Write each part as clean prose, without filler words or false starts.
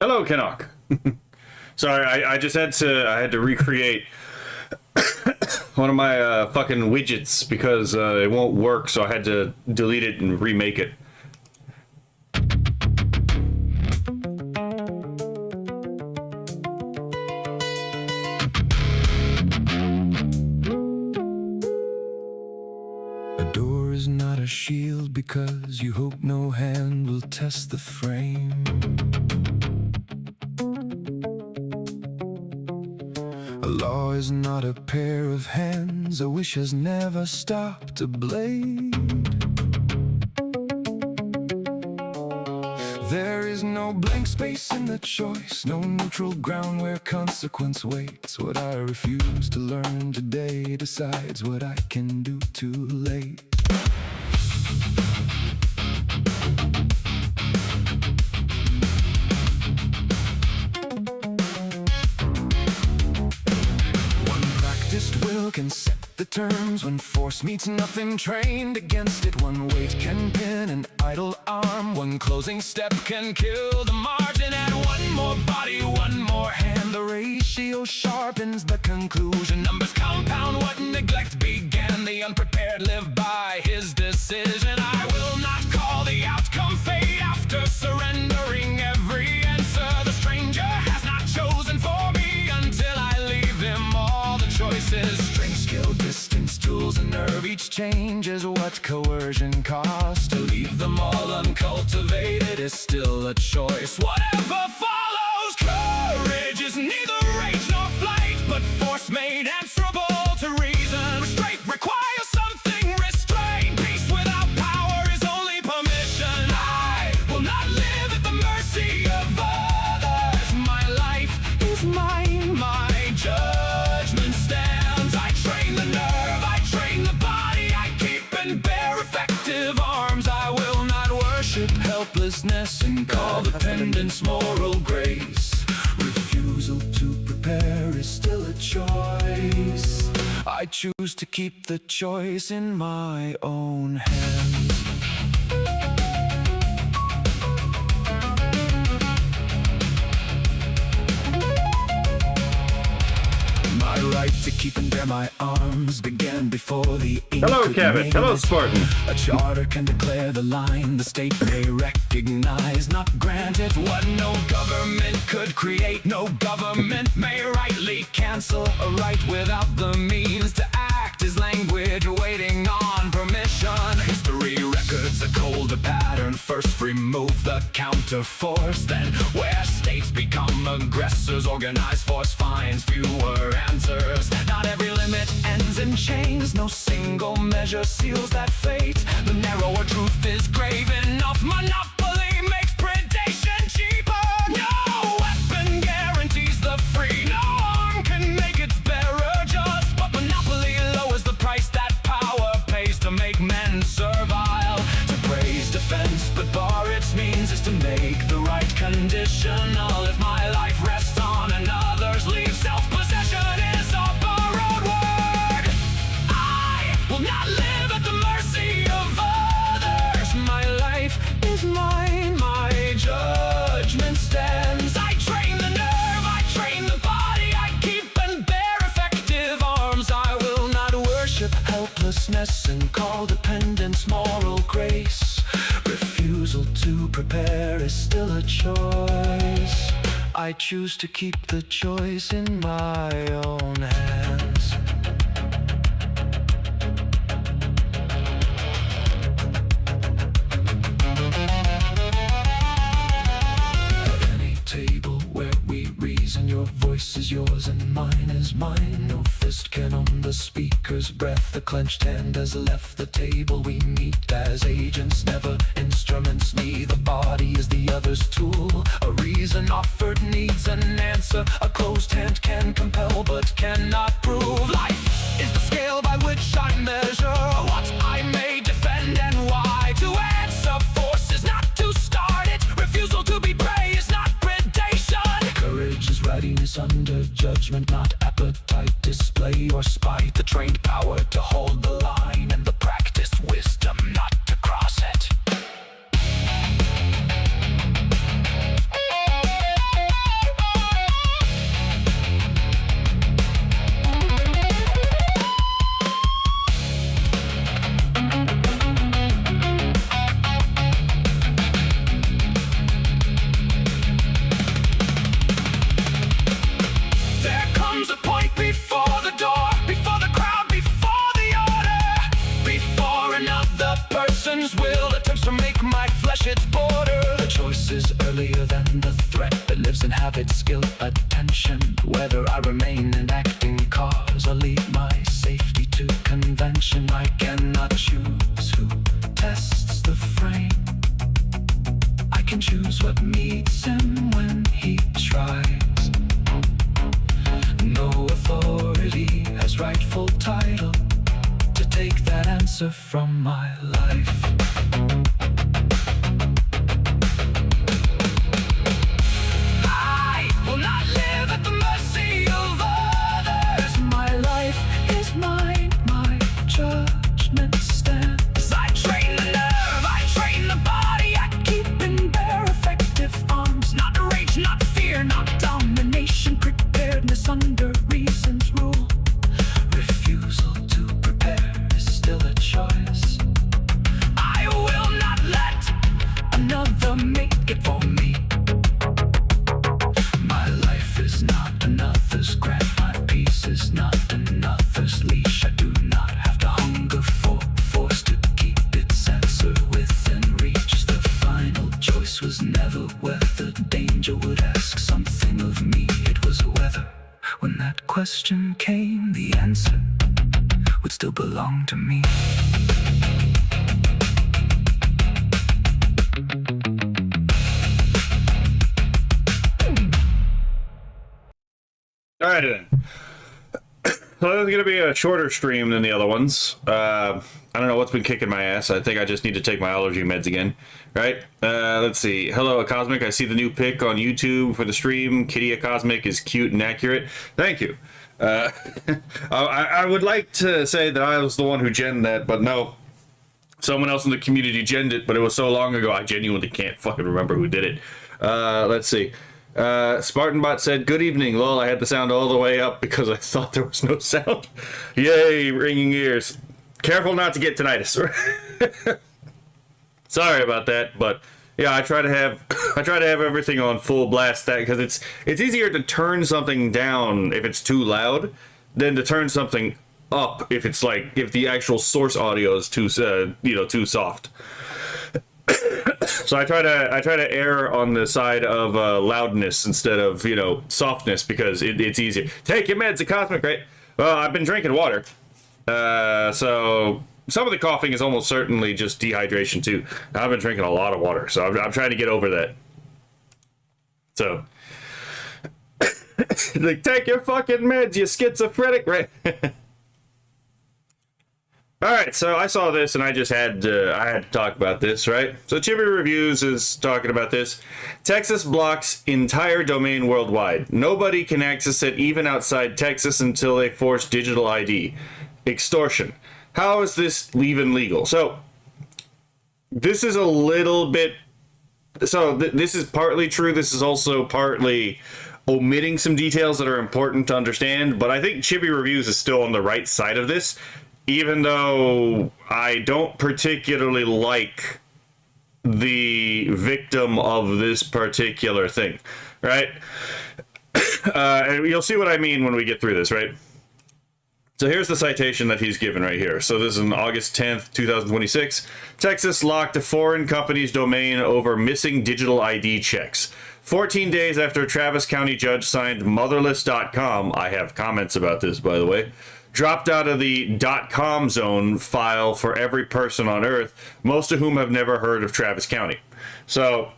Hello, Canuck. Sorry, I just had to recreate one of my fucking widgets because it won't work, so I had to delete it and remake it. A door is not a shield because you hope no hand will test the frame. A law is not a pair of hands, a wish has never stopped a blade. There is no blank space in the choice, no neutral ground where consequence waits. What I refuse to learn today decides what I can do too late. Will can set the terms. When force meets nothing trained against it, one weight can pin an idle arm, one closing step can kill the margin. And one more body, one more hand, the ratio sharpens the conclusion. Numbers compound what neglect began, the unprepared live by his decision. I will not call the outcome fate after surrendering every answer. The stranger has not chosen for me until I leave him all the choices. Strength, skill, distance, tools, and nerve, each change is what coercion costs. To leave them all uncultivated is still a choice. Whatever follows, courage is neither rage nor flight, but force made answerable to reason. Restraint requires something restrained. Peace without power is only permission. I will not live at the mercy of others. My life is mine, my judgment stands. I train the nerve, I train the body, I keep and bear effective arms. I will not worship helplessness and call dependence moral grace. Refusal to prepare is still a choice. I choose to keep the choice in my own hands. My right to keep and bear my arms began before the ink. Hello, could Kevin. name Hello, it. Spartan. A charter can declare the line the state may recognize, not grant it. What no government could create, no government may rightly cancel. A right without the means to act is language waiting on permission. History records a colder pattern. First remove the counter force, then where states become aggressors, organized force finds fewer answers. Not every limit ends in chains, no single measure seals that fate. The narrower truth is grave enough. Monopoly makes predation cheaper. No weapon guarantees the free. No arm can make its bearer just. But monopoly lowers the price that power pays to make men servile. To praise defense but bar its means is to make the right conditional. If my life rests on another's, leave self-possession is a borrowed word. I will not live at the mercy of others. My life is mine, my judgment stands. I train the nerve, I train the body, I keep and bear effective arms. I will not worship helplessness and call dependence moral grace. Refusal to prepare is still a choice. I choose to keep the choice in my own hands. At any table where we reason, your voice is yours and mine is mine. No fist can own the speaker's breath. The clenched hand has left the table. We meet as agents, never instruments. Neither body is the other's tool. A reason offered needs an answer. A closed hand can compel but cannot prove. Life is the scale by which I measure what I may defend and why. To answer force is not to start it. Refusal to be prey is not predation. Courage is readiness under judgment, not appetite, display or spite. The trained power to hold the line and the practiced wisdom not to cross it. flesh its border. The choice is earlier than the threat that lives in habit, skill, attention. Whether I remain in acting cause or leave my safety to convention, I cannot choose who tests the frame. I can choose what meets him when he tries. No authority has rightful title to take that answer from my life. I will not live at the mercy of others. My life is mine, my judgment stands. I train the nerve, I train the body, I keep in bare effective arms. Not rage, not fear, not domination. Preparedness under reason's rule. Refusal to prepare is still a choice. I will not let another make it for me. My life is not another's grant, my peace is not another's leash. I do not have to hunger for force to keep its answer within reach. The final choice was never whether danger would ask something of me. It was whether, when that question came, the answer would still belong to me. All right, then. So this is going to be a shorter stream than the other ones. I don't know what's been kicking my ass. I think I just need to take my allergy meds again. Right? Let's see. Hello, Cosmic. I see the new pic on YouTube for the stream. Kitty Cosmic is cute and accurate. Thank you. I would like to say that I was the one who genned that, but no. Someone else in the community genned it, but it was so long ago I genuinely can't fucking remember who did it. Let's see. SpartanBot said, "Good evening, lol. I had the sound all the way up because I thought there was no sound." Yay, ringing ears. Careful not to get tinnitus. Sorry about that, but yeah, I try to have everything on full blast that because it's easier to turn something down if it's too loud than to turn something up if it's like if the actual source audio is too too soft. So I try to err on the side of loudness instead of softness because it's easier. Take your meds, a Cosmic, right? Well, I've been drinking water, so some of the coughing is almost certainly just dehydration too. I've been drinking a lot of water, so I'm trying to get over that. So, like, take your fucking meds, you schizophrenic, right? All right, so I saw this and I just had to talk about this, right? So Chibi Reviews is talking about this. Texas blocks entire domain worldwide. Nobody can access it even outside Texas until they force digital ID. Extortion. How is this even legal? So this is a little bit... So this is partly true. This is also partly omitting some details that are important to understand. But I think Chibi Reviews is still on the right side of this. Even though I don't particularly like the victim of this particular thing, right? And you'll see what I mean when we get through this, right? So here's the citation that he's given right here. So this is on August 10th, 2026. Texas locked a foreign company's domain over missing digital ID checks. 14 days after a Travis County judge signed motherless.com, I have comments about this, by the way, dropped out of the .com zone file for every person on Earth, most of whom have never heard of Travis County. So,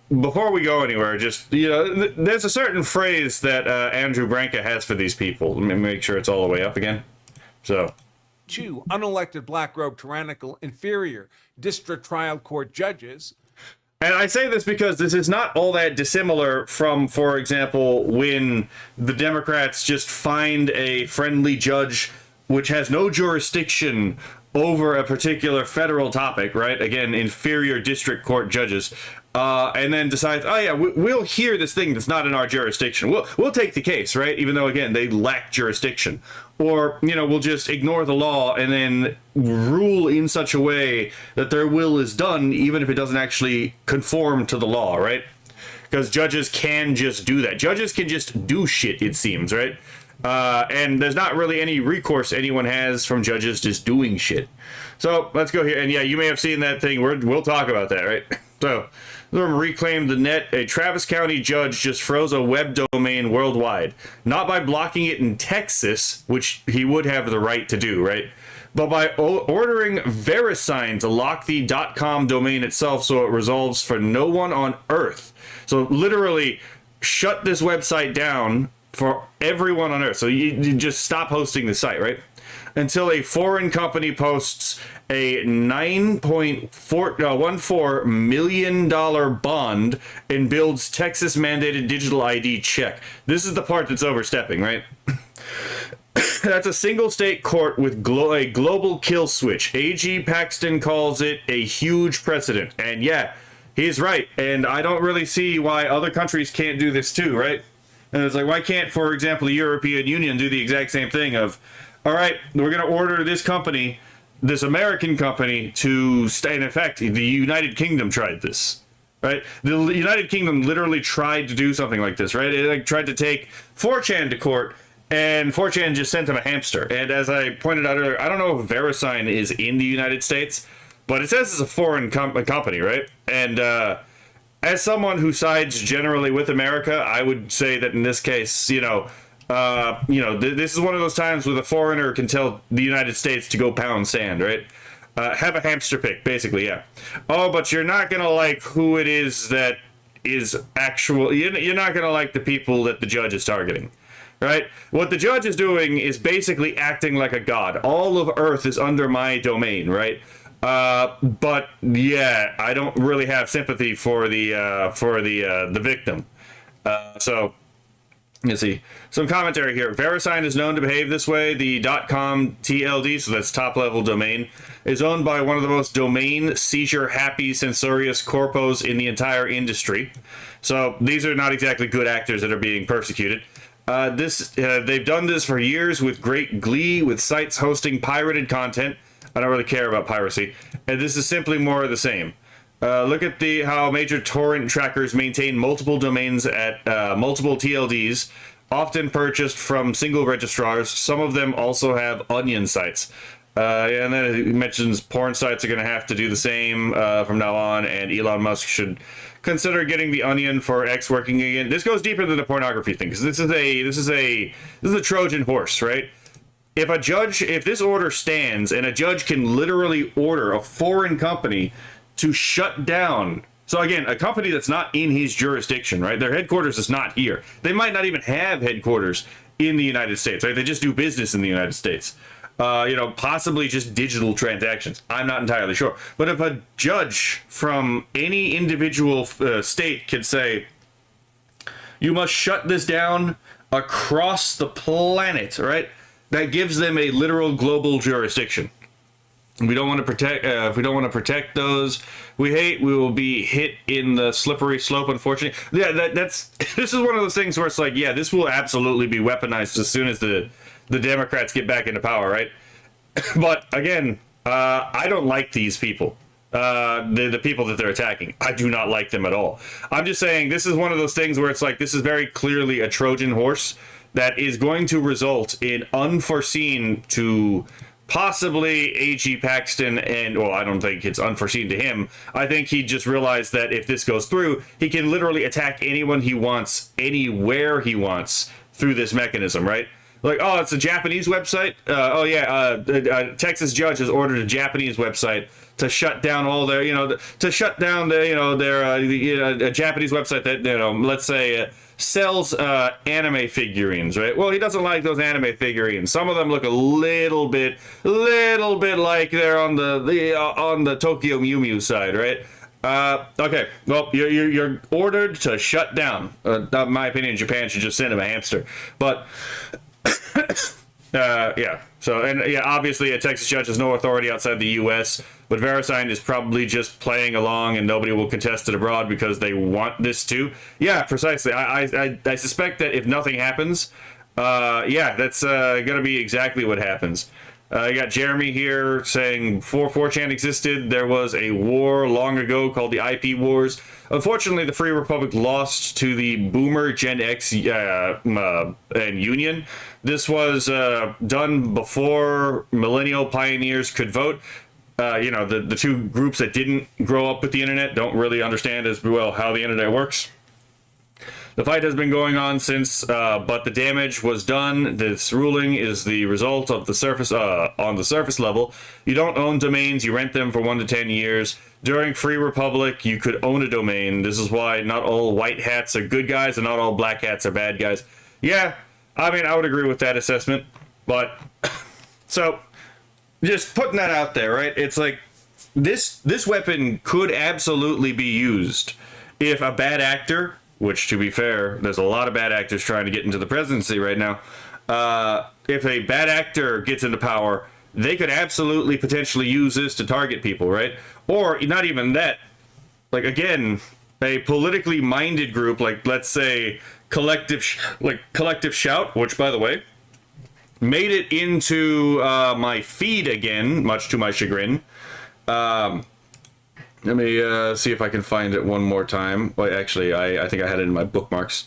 before we go anywhere, just, there's a certain phrase that Andrew Branca has for these people. Let me make sure it's all the way up again. So, Two unelected black-robed tyrannical inferior district trial court judges. and I say this because this is not all that dissimilar from, for example, when the Democrats just find a friendly judge which has no jurisdiction over a particular federal topic, right? Again, inferior district court judges, and then decides, oh yeah, we'll hear this thing that's not in our jurisdiction. We'll take the case, right? Even though, again, they lack jurisdiction. Or, we'll just ignore the law and then rule in such a way that their will is done, even if it doesn't actually conform to the law, right? Because judges can just do that. Judges can just do shit, it seems, right? And there's not really any recourse anyone has from judges just doing shit. So let's go here. And yeah, you may have seen that thing. We'll talk about that, right? So, reclaim the net. A Travis County judge just froze a web domain worldwide. Not by blocking it in Texas, which he would have the right to do, right? But by ordering VeriSign to lock the .com domain itself so it resolves for no one on Earth. So literally shut this website down for everyone on Earth. So you just stop hosting the site, right? Until a foreign company posts a $9.14 million bond and builds Texas mandated digital ID check. This is the part that's overstepping, right? That's a single state court with a global kill switch. AG Paxton calls it a huge precedent. And yeah, he's right. And I don't really see why other countries can't do this too, right? And it's like, why can't, for example, the European Union do the exact same thing of, all right, we're going to order this company, this American company, to stay in effect. The United Kingdom tried this, right? The United Kingdom literally tried to do something like this, right? It tried to take 4chan to court, and 4chan just sent him a hamster. And as I pointed out earlier, I don't know if VeriSign is in the United States, but it says it's a foreign company, right? And as someone who sides generally with America, I would say that in this case, this is one of those times where the foreigner can tell the United States to go pound sand, right? Have a hamster pick, basically, yeah. Oh, but you're not going to like who it is that is actual. You're not going to like the people that the judge is targeting, right? What the judge is doing is basically acting like a god. All of Earth is under my domain, right? But yeah, I don't really have sympathy for the victim. So let's see some commentary here. VeriSign is known to behave this way. The .com TLD, so that's top level domain, is owned by one of the most domain seizure happy censorious corpos in the entire industry. So these are not exactly good actors that are being persecuted. They've done this for years with great glee, with sites hosting pirated content. I don't really care about piracy, and this is simply more of the same. Look at how major torrent trackers maintain multiple domains at multiple TLDs, often purchased from single registrars. Some of them also have onion sites. And then it mentions porn sites are going to have to do the same from now on, and Elon Musk should consider getting the onion for X working again. This goes deeper than the pornography thing, because this is a Trojan horse, right? If this order stands and a judge can literally order a foreign company to shut down, so again, a company that's not in his jurisdiction, right? Their headquarters is not here. They might not even have headquarters in the United States, right? They just do business in the United States. Possibly just digital transactions. I'm not entirely sure. But if a judge from any individual state could say, you must shut this down across the planet, right? That gives them a literal global jurisdiction. We don't want to protect. If we don't want to protect those we will be hit in the slippery slope. Unfortunately, yeah. This is one of those things where it's like, yeah, this will absolutely be weaponized as soon as the Democrats get back into power, right? But again, I don't like these people. The people that they're attacking, I do not like them at all. I'm just saying this is one of those things where it's like, this is very clearly a Trojan horse that is going to result in unforeseen to possibly A.G. Paxton, and well, I don't think it's unforeseen to him. I think he just realized that if this goes through, he can literally attack anyone he wants, anywhere he wants through this mechanism, right? Like, oh, it's a Japanese website. A Texas judge has ordered a Japanese website to shut down all their, a Japanese website that, let's say sells anime figurines, right? Well, he doesn't like those anime figurines. Some of them look a little bit like they're on the Tokyo Mew Mew side, right? Okay, well, you're ordered to shut down. In my opinion, Japan should just send him a hamster. But yeah. So, and yeah, obviously a Texas judge has no authority outside the U.S., but VeriSign is probably just playing along and nobody will contest it abroad because they want this to. Yeah, precisely. I suspect that if nothing happens, that's going to be exactly what happens. You got Jeremy here saying, before 4chan existed, there was a war long ago called the IP Wars. Unfortunately, the Free Republic lost to the Boomer Gen X and Union. This was done before millennial pioneers could vote. The two groups that didn't grow up with the internet don't really understand as well how the internet works. The fight has been going on since, but the damage was done. This ruling is the result of the surface, on the surface level. You don't own domains, you rent them for 1 to 10 years. During Free Republic, you could own a domain. This is why not all white hats are good guys and not all black hats are bad guys. Yeah, I mean, I would agree with that assessment, but, so, just putting that out there, right? It's like, this weapon could absolutely be used if a bad actor, which, to be fair, there's a lot of bad actors trying to get into the presidency right now. If a bad actor gets into power, they could absolutely potentially use this to target people, right? Or not even that. Like, again, a politically minded group, like, let's say, Collective Shout, which, by the way, made it into my feed again, much to my chagrin. Let me see if I can find it one more time. Well, actually, I think I had it in my bookmarks.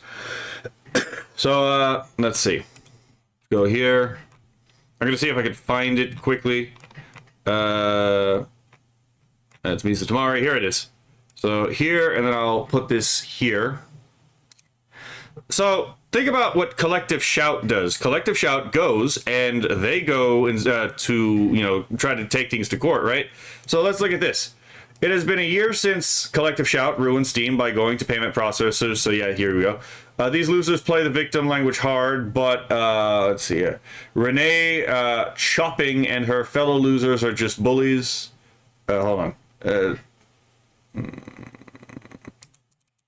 So, let's see. Go here. I'm going to see if I can find it quickly. That's Misa Tamari. Here it is. So, here, and then I'll put this here. So, think about what Collective Shout does. Collective Shout goes, and they go to, try to take things to court, right? So, let's look at this. It has been a year since Collective Shout ruined Steam by going to payment processors, so yeah, here we go. These losers play the victim language hard, but, let's see here. Renee Chopping and her fellow losers are just bullies. Hold on.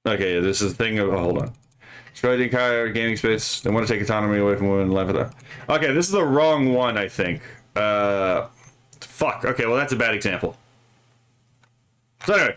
Okay, this is the thing of, hold on. Destroy the entire gaming space. They want to take autonomy away from women and life with that. Okay, this is the wrong one, I think. Fuck, okay, well that's a bad example. So anyway,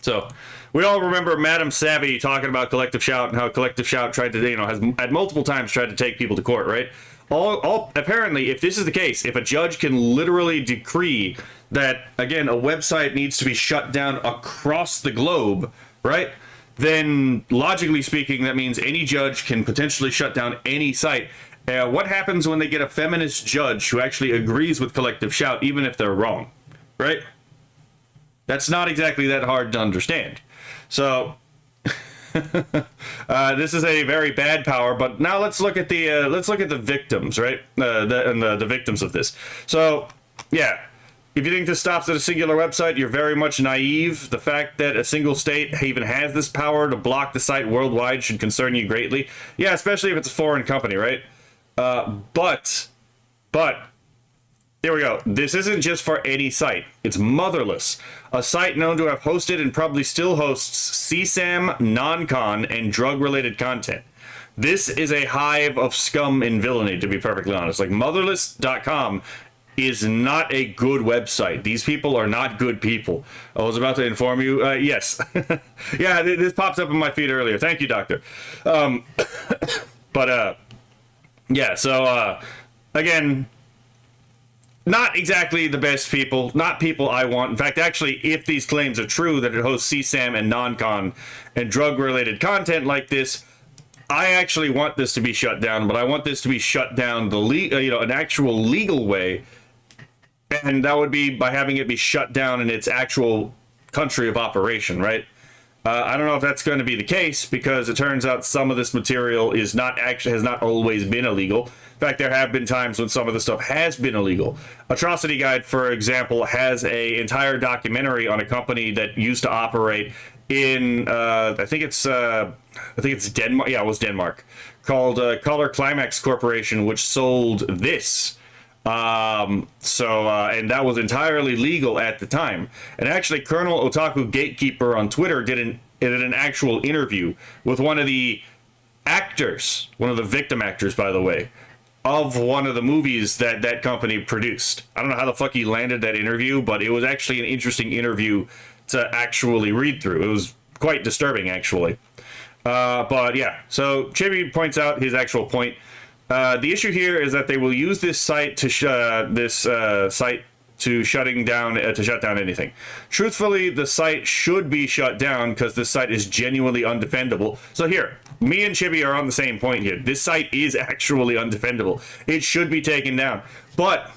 so we all remember Madam Savvy talking about Collective Shout and how Collective Shout tried to, has at multiple times tried to take people to court, right? Apparently, if this is the case, if a judge can literally decree that, again, a website needs to be shut down across the globe, right? Then, logically speaking, that means any judge can potentially shut down any site. What happens when they get a feminist judge who actually agrees with Collective Shout, even if they're wrong, right? That's not exactly that hard to understand. So, this is a very bad power. But now let's look at the victims, right? The victims of this. So, yeah, if you think this stops at a singular website, you're very much naive. The fact that a single state even has this power to block the site worldwide should concern you greatly. Yeah, especially if it's a foreign company, right? But. Here we go. This isn't just for any site. It's Motherless, a site known to have hosted and probably still hosts CSAM, non-con, and drug-related content. This is a hive of scum and villainy, to be perfectly honest. Like, Motherless.com is not a good website. These people are not good people. I was about to inform you. Yes. Yeah, this pops up in my feed earlier. Thank you, Doctor. Yeah, so, again, not exactly the best people, not people I want. In fact, actually, if these claims are true that it hosts CSAM and non-con and drug-related content like this, I actually want this to be shut down, but I want this to be shut down an actual legal way, and that would be by having it be shut down in its actual country of operation, right? I don't know if that's going to be the case, because it turns out some of this material has not always been illegal. In fact, there have been times when some of the stuff has been illegal. Atrocity Guide, for example, has an entire documentary on a company that used to operate in, I think it's Denmark. Yeah, it was Denmark, called Color Climax Corporation, which sold this. And that was entirely legal at the time. And actually, Colonel Otaku Gatekeeper on Twitter did an actual interview with one of the actors, one of the victim actors, by the way, of one of the movies that company produced. I don't know how the fuck he landed that interview, but it was actually an interesting interview to actually read through. It was quite disturbing, actually. But yeah, so Chibi points out his actual point. The issue here is that they will use this site to shut down anything. Truthfully, the site should be shut down because this site is genuinely undefendable. So here, me and Chibi are on the same point here. This site is actually undefendable. It should be taken down. But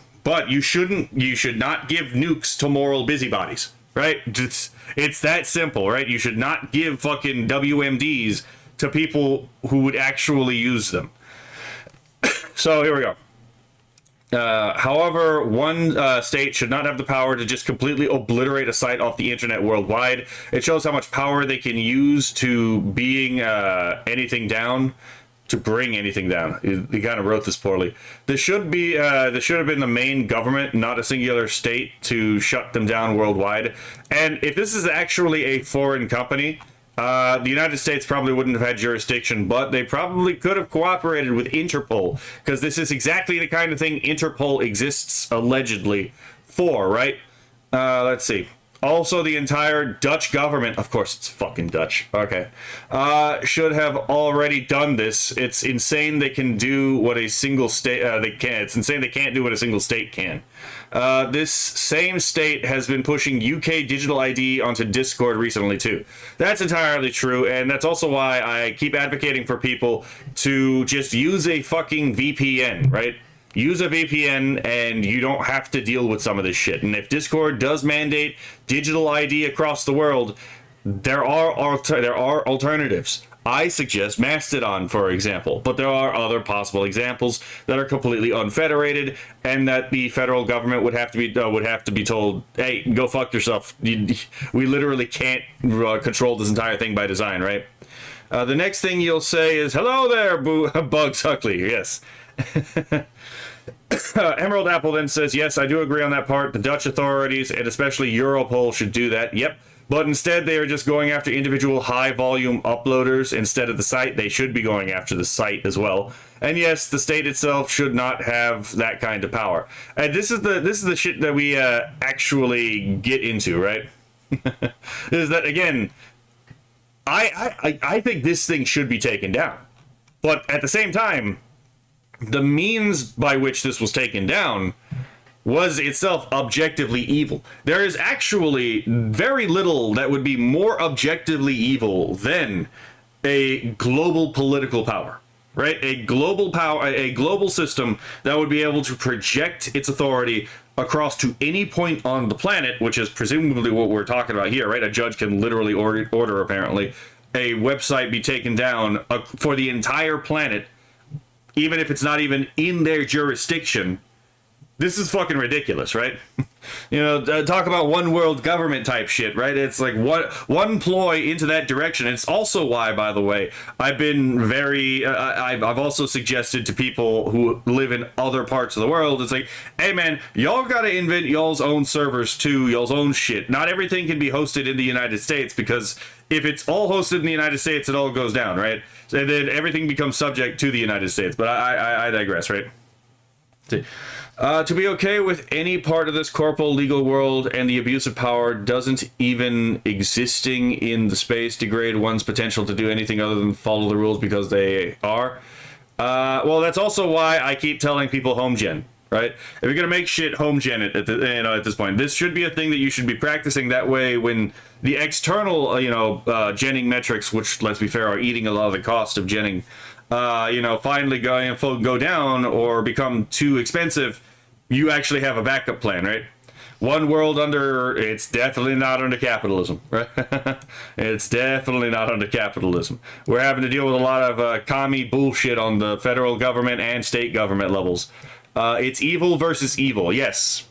you should not give nukes to moral busybodies, right? It's that simple, right? You should not give fucking WMDs to people who would actually use them. So here we go. However, one state should not have the power to just completely obliterate a site off the internet worldwide. It shows how much power they can use to being anything down, to bring anything down. He kind of wrote this poorly. This should have been the main government, not a singular state, to shut them down worldwide. And if this is actually a foreign company, the United States probably wouldn't have had jurisdiction, but they probably could have cooperated with Interpol, because this is exactly the kind of thing Interpol exists allegedly for, right? Let's see. Also, the entire Dutch government, of course it's fucking Dutch, okay, should have already done this. It's insane they can do what a single state, it's insane they can't do what a single state can. This same state has been pushing UK digital ID onto Discord recently too. That's entirely true, and that's also why I keep advocating for people to just use a fucking VPN, right? Use a VPN and you don't have to deal with some of this shit. And if Discord does mandate digital ID across the world, there are alternatives. I suggest Mastodon, for example, but there are other possible examples that are completely unfederated, and that the federal government would have to be told, "Hey, go fuck yourself." We literally can't control this entire thing by design, right? The next thing you'll say is, "Hello there, Bugs Huckley." Yes. Emerald Apple then says, yes, I do agree on that part. The Dutch authorities, and especially Europol, should do that. Yep. But instead, they are just going after individual high-volume uploaders instead of the site. They should be going after the site as well. And yes, the state itself should not have that kind of power. And this is the shit that we actually get into, right? Is that, again, I think this thing should be taken down. But at the same time, the means by which this was taken down was itself objectively evil. There is actually very little that would be more objectively evil than a global political power, right? A global power, a global system that would be able to project its authority across to any point on the planet, which is presumably what we're talking about here, right? A judge can literally order apparently, a website be taken down for the entire planet, even if it's not even in their jurisdiction. This is fucking ridiculous, right? You know, talk about one world government type shit, right? It's like one ploy into that direction. It's also why, by the way, I've been very, I've also suggested to people who live in other parts of the world, it's like, hey man, y'all gotta invent y'all's own servers too, y'all's own shit. Not everything can be hosted in the United States, because if it's all hosted in the United States, it all goes down, right? And then everything becomes subject to the United States. But I digress, right? To be okay with any part of this corporal legal world and the abuse of power doesn't even existing in the space degrade one's potential to do anything other than follow the rules because they are. Well, that's also why I keep telling people home gen, right? If you're gonna make shit home gen at this point, this should be a thing that you should be practicing. That way, when the external, genning metrics, which let's be fair, are eating a lot of the cost of genning, finally go down or become too expensive, you actually have a backup plan, right? One world it's definitely not under capitalism, right? It's definitely not under capitalism. We're having to deal with a lot of commie bullshit on the federal government and state government levels. It's evil versus evil, yes.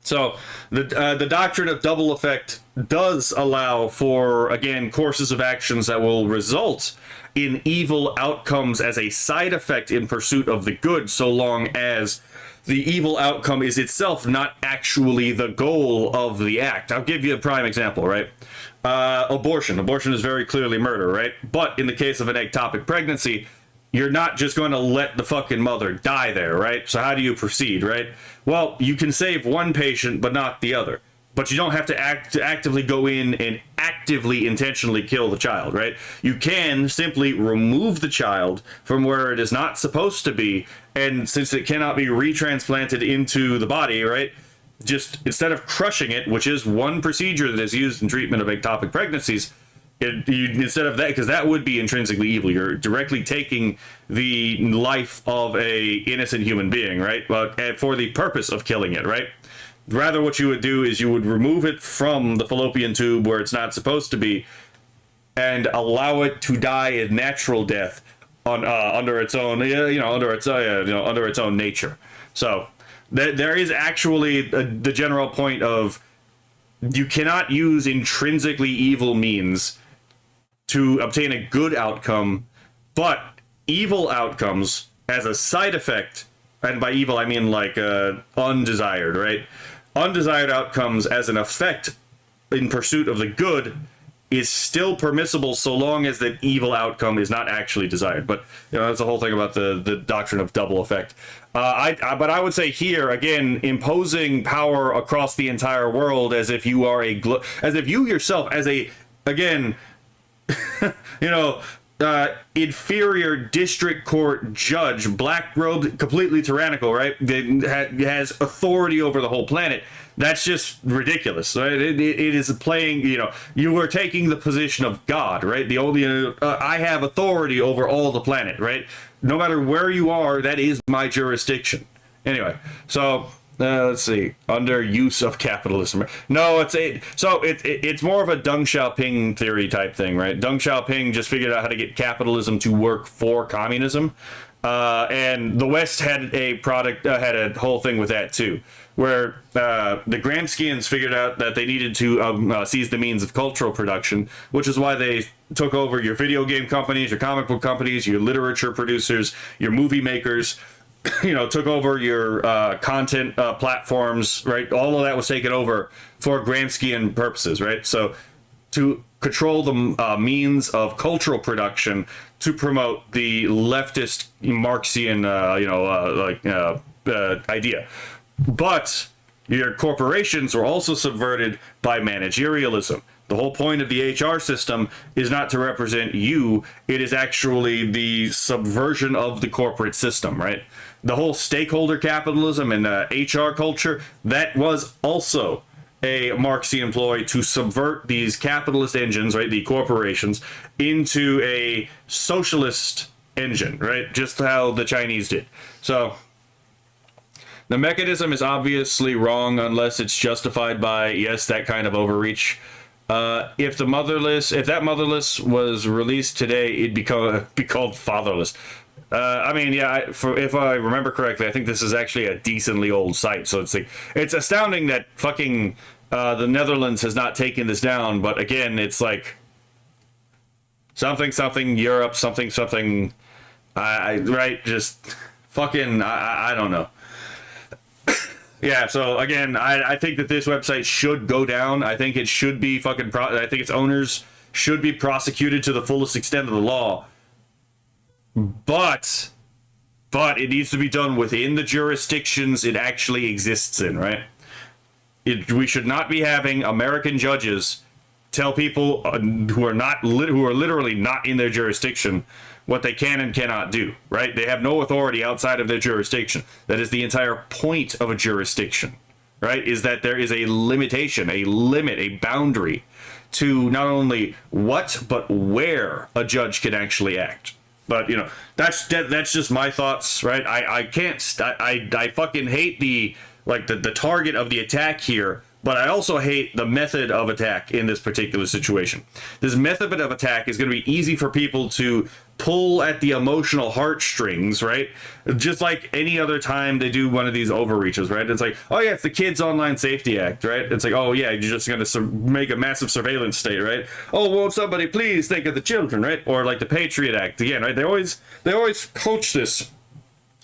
So the doctrine of double effect does allow for, again, courses of actions that will result in evil outcomes as a side effect in pursuit of the good, so long as the evil outcome is itself not actually the goal of the act. I'll give you a prime example, right? Abortion. Abortion is very clearly murder, right? But in the case of an ectopic pregnancy, you're not just going to let the fucking mother die there, right? So how do you proceed, right? Well, you can save one patient, but not the other. but you don't have to actively go in and actively intentionally kill the child, right? You can simply remove the child from where it is not supposed to be, and since it cannot be retransplanted into the body, right? Just instead of crushing it, which is one procedure that is used in treatment of ectopic pregnancies, instead of that, because that would be intrinsically evil. You're directly taking the life of a innocent human being, right? But for the purpose of killing it, right? Rather, what you would do is you would remove it from the fallopian tube where it's not supposed to be, and allow it to die a natural death on under its own, under its own nature. So there is actually the general point of you cannot use intrinsically evil means to obtain a good outcome, but evil outcomes as a side effect, and by evil I mean like undesired, right? Undesired outcomes as an effect in pursuit of the good is still permissible so long as that evil outcome is not actually desired. But that's the whole thing about the doctrine of double effect. But I would say here again, imposing power across the entire world as if you are as if you yourself as a inferior district court judge, black robed, completely tyrannical, right? That has authority over the whole planet. That's just ridiculous, right? It is playing, you are taking the position of God, right? The only, I have authority over all the planet, right? No matter where you are, that is my jurisdiction. Anyway, so let's see. Under use of capitalism. No, it's more of a Deng Xiaoping theory type thing, right? Deng Xiaoping just figured out how to get capitalism to work for communism, and the West had a whole thing with that too, where the Gramscians figured out that they needed to seize the means of cultural production, which is why they took over your video game companies, your comic book companies, your literature producers, your movie makers. Took over your content platforms, right? All of that was taken over for Gramscian purposes, right? So to control the means of cultural production to promote the leftist Marxian, idea. But your corporations were also subverted by managerialism. The whole point of the HR system is not to represent you. It is actually the subversion of the corporate system, right? The whole stakeholder capitalism and HR culture, that was also a Marxian ploy to subvert these capitalist engines, right, the corporations, into a socialist engine, right? Just how the Chinese did. So the mechanism is obviously wrong unless it's justified by, yes, that kind of overreach. If that motherless was released today, it'd be called fatherless. If I remember correctly, I think this is actually a decently old site. So it's astounding that fucking the Netherlands has not taken this down. But again, it's like something Europe, something. Right? Just fucking. I don't know. Yeah, so again, I think that this website should go down. I think it should be I think its owners should be prosecuted to the fullest extent of the law. But it needs to be done within the jurisdictions it actually exists in, right? We should not be having American judges tell people who are literally not in their jurisdiction what they can and cannot do, right? They have no authority outside of their jurisdiction. That is the entire point of a jurisdiction, right? Is that there is a limitation, a limit, a boundary to not only what, but where a judge can actually act. But, that's just my thoughts, right? I fucking hate the target of the attack here, but I also hate the method of attack in this particular situation. This method of attack is going to be easy for people to pull at the emotional heartstrings, right? Just like any other time they do one of these overreaches, right? It's like, oh yeah, it's the Kids Online Safety Act, right? It's like, oh yeah, you're just going to make a massive surveillance state, right? Oh, won't somebody please think of the children, right? Or like the Patriot Act again, right? They always coach this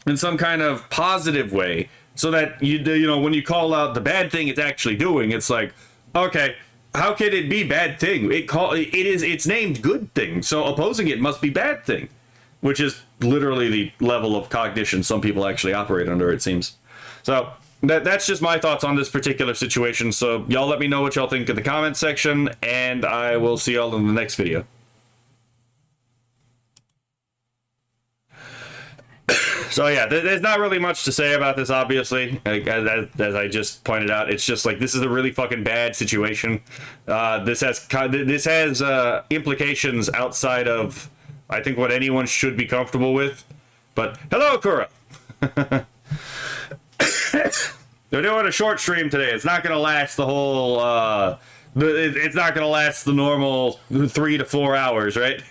in some kind of positive way, so that when you call out the bad thing it's actually doing, it's like, okay, how can it be bad thing? It's named good thing, so opposing it must be bad thing, which is literally the level of cognition some people actually operate under, it seems. So that's just my thoughts on this particular situation. So y'all let me know what y'all think in the comment section, and I will see y'all in the next video. So yeah, there's not really much to say about this, obviously. Like, as I just pointed out, it's just like, this is a really fucking bad situation. This has implications outside of, I think, what anyone should be comfortable with. But hello, Kura. They're doing a short stream today. It's not going to last the whole. It's not going to last the normal 3 to 4 hours, right?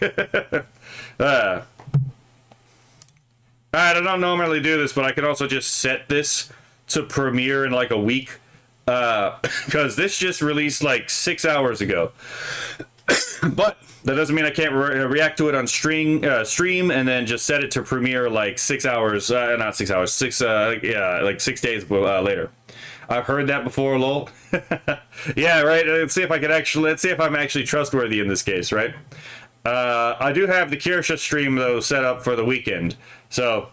Alright, I don't normally do this, but I can also just set this to premiere in like a week. Because this just released like 6 hours ago. But that doesn't mean I can't react to it on stream and then just set it to premiere like 6 hours, not 6 hours, like 6 days later. I've heard that before, lol. Yeah, right. Let's see if I'm actually trustworthy in this case, right? I do have the Kirsha stream though set up for the weekend. So,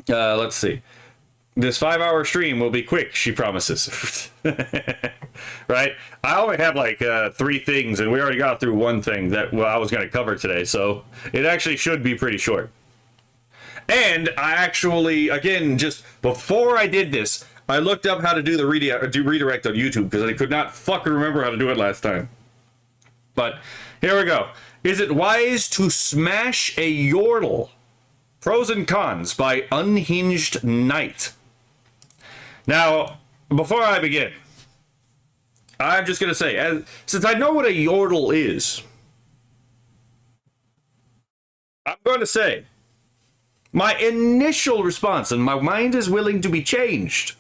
let's see. This 5-hour stream will be quick, she promises. Right? I only have like 3 things, and we already got through one thing that I was going to cover today, so it actually should be pretty short. And I actually, again, just before I did this, I looked up how to do the redirect on YouTube, because I could not fucking remember how to do it last time. But here we go. Is it wise to smash a yordle? Pros and cons by Unhinged Knight. Now, before I begin, I'm just going to say, since I know what a yordle is, I'm going to say, my initial response, and my mind is willing to be changed,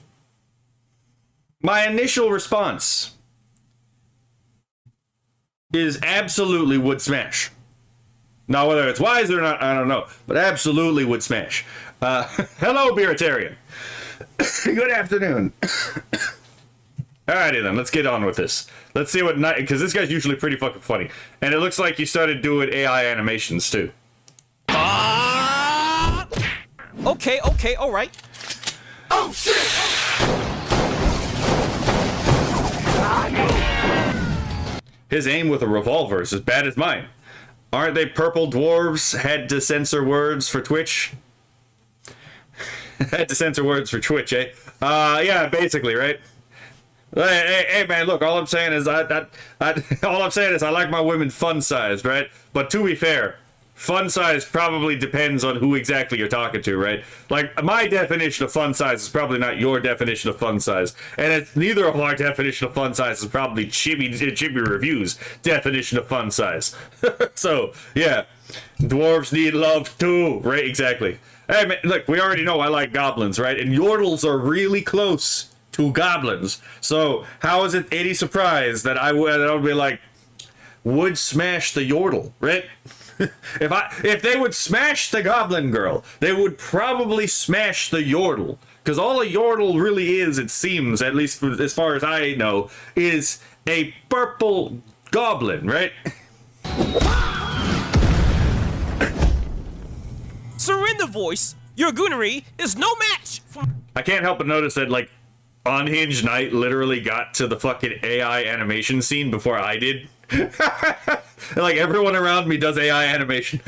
my initial response is absolutely would smash. Now, whether it's wise or not, I don't know, but absolutely would smash. Hello, Beeritarian. Good afternoon. Alrighty then, let's get on with this. Let's see what night, because this guy's usually pretty fucking funny. And it looks like you started doing AI animations too. Okay, alright. Oh shit! His aim with a revolver is as bad as mine. Aren't they purple dwarves? Had to censor words for Twitch. Had to censor words for Twitch, eh? Yeah, basically, right? Hey, man, look, all I'm saying is I like my women fun sized, right? But to be fair, fun size probably depends on who exactly you're talking to, right? Like, my definition of fun size is probably not your definition of fun size. And it's neither of our definition of fun size is probably Chibi Review's definition of fun size. So, yeah. Dwarves need love too, right? Exactly. Hey, man, look, we already know I like goblins, right? And yordles are really close to goblins. So, how is it any surprise that I would be like, would smash the yordle, right? If they would smash the goblin girl, they would probably smash the yordle. Because all a yordle really is, it seems, at least as far as I know, is a purple goblin, right? Surrender, voice. Your goonery is no match for... I can't help but notice that, like, Unhinged Knight literally got to the fucking AI animation scene before I did. Like, everyone around me does AI animation.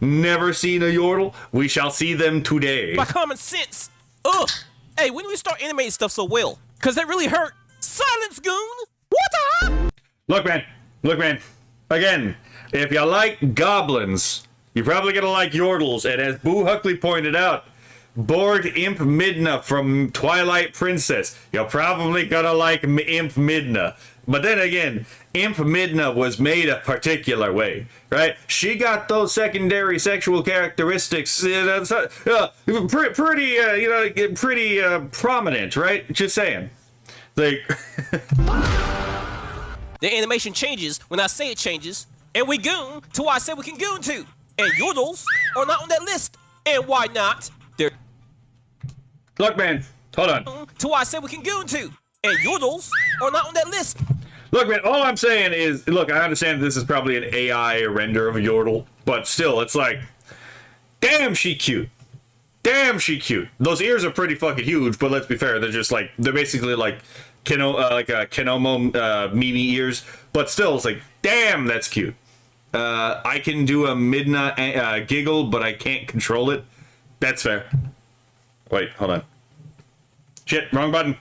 Never seen a yordle? We shall see them today. By common sense. Ugh. Hey, when do we start animating stuff so well? Cause that really hurt. Silence, goon. What the? Look, man. Again, if you like goblins, you're probably gonna like yordles. And as Boo Huckley pointed out, Borg Imp Midna from Twilight Princess, you're probably gonna like Imp Midna. But then again, Imp Midna was made a particular way, right? She got those secondary sexual characteristics, pretty prominent, right? Just saying. Like, The animation changes when I say it changes, and we goon to why I say we can goon to. And yordles are not on that list. And why not? They're look, man, hold on. to why I say we can goon to. And yordles are not on that list. Look, man, all I'm saying is, look, I understand this is probably an AI render of a yordle, but still, it's like, damn, she cute. damn, she cute. Those ears are pretty fucking huge, but let's be fair, they're basically like Kenomo Mimi ears, but still, it's like, damn, that's cute. I can do a midnight giggle, but I can't control it. That's fair. Wait, hold on. Shit, wrong button.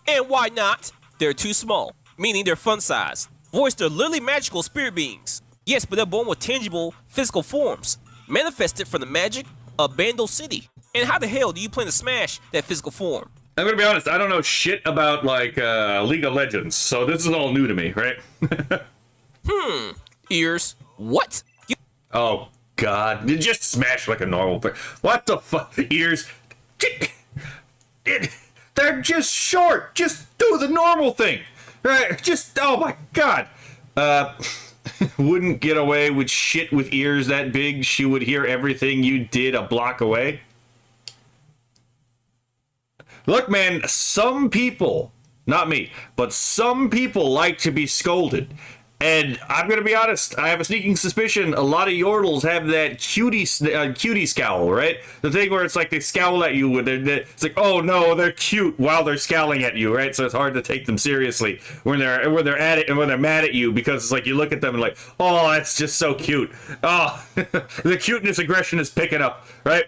And why not? They're too small, meaning they're fun size. Voiced are literally magical spirit beings. Yes, but they're born with tangible physical forms, manifested from the magic of Bandle City. And how the hell do you plan to smash that physical form? I'm gonna be honest, I don't know shit about, like, League of Legends, so this is all new to me, right? Ears. What? Oh, God. You just smash like a normal player. What the fuck? Ears. They're just short. Just do the normal thing. Right? Just, oh my God. Wouldn't get away with shit with ears that big. She would hear everything you did a block away. Look, man, some people, not me, but some people like to be scolded. And I'm going to be honest, I have a sneaking suspicion a lot of yordles have that cutie scowl, right? The thing where it's like they scowl at you, it's like, oh no, they're cute while they're scowling at you, right? So it's hard to take them seriously when they're at it and when they're mad at you, because it's like you look at them and like, oh, that's just so cute. Oh, the cuteness aggression is picking up, right?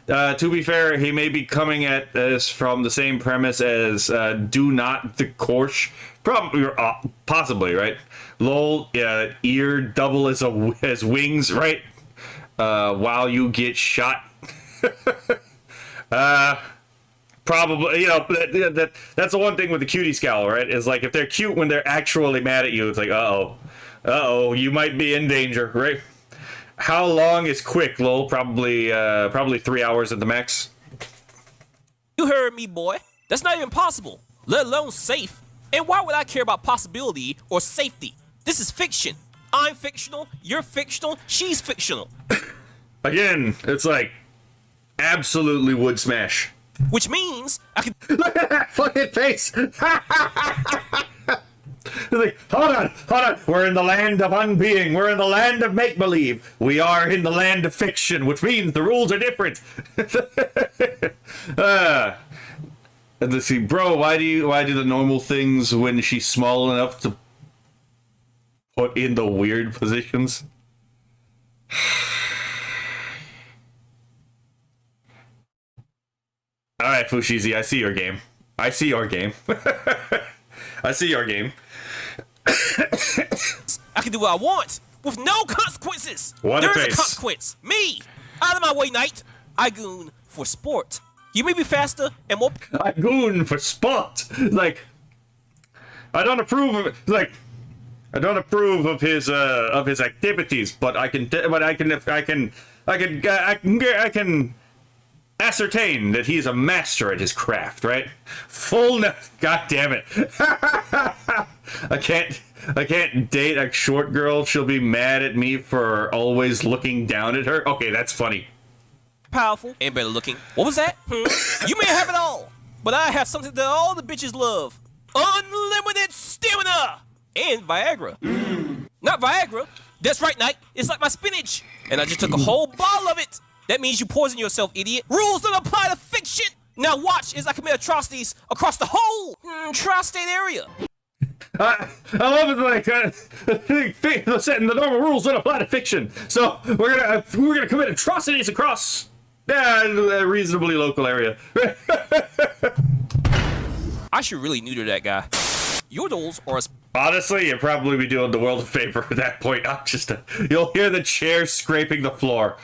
To be fair, he may be coming at this from the same premise as Do Not the Korsh. Probably, possibly, right? Lol, ear double as wings, right? While you get shot. Probably, you know, that's the one thing with the cutie scowl, right? Is like if they're cute when they're actually mad at you, it's like, uh-oh, you might be in danger, right? How long is quick, lol? Probably 3 hours at the max. You heard me, boy. That's not even possible, let alone safe. And why would I care about possibility or safety? This is fiction. I'm fictional, you're fictional, she's fictional. Again, it's like, absolutely would smash. Which means I can... Look at that fucking face! Like, hold on. We're in the land of unbeing. We're in the land of make-believe. We are in the land of fiction, which means the rules are different. Let's see, bro, why do the normal things when she's small enough to put in the weird positions? Alright, Fushizi, I see your game. I see your game. I can do what I want with no consequences. What a There's face. a consequence. Me. Out of my way, knight. I goon for sport. You may be faster and more... I goon for sport. Like, I don't approve of it. Like, I don't approve of his activities, but I can ascertain that he's a master at his craft, right? God damn it. I can't date a short girl. She'll be mad at me for always looking down at her. Okay, that's funny. Powerful and better looking. What was that? You may have it all, but I have something that all the bitches love. Unlimited stamina and Viagra. Not Viagra. That's right, Knight. It's like my spinach. And I just took a whole bottle of it. That means you poison yourself, idiot. Rules don't apply to fiction. Now watch as I commit atrocities across the whole tri-state area. I love it, like the normal rules don't apply to fiction, so we're gonna commit atrocities across a reasonably local area. I should really neuter that guy. Your dolls are Honestly, you'd probably be doing the world a favor at that point. You'll hear the chair scraping the floor.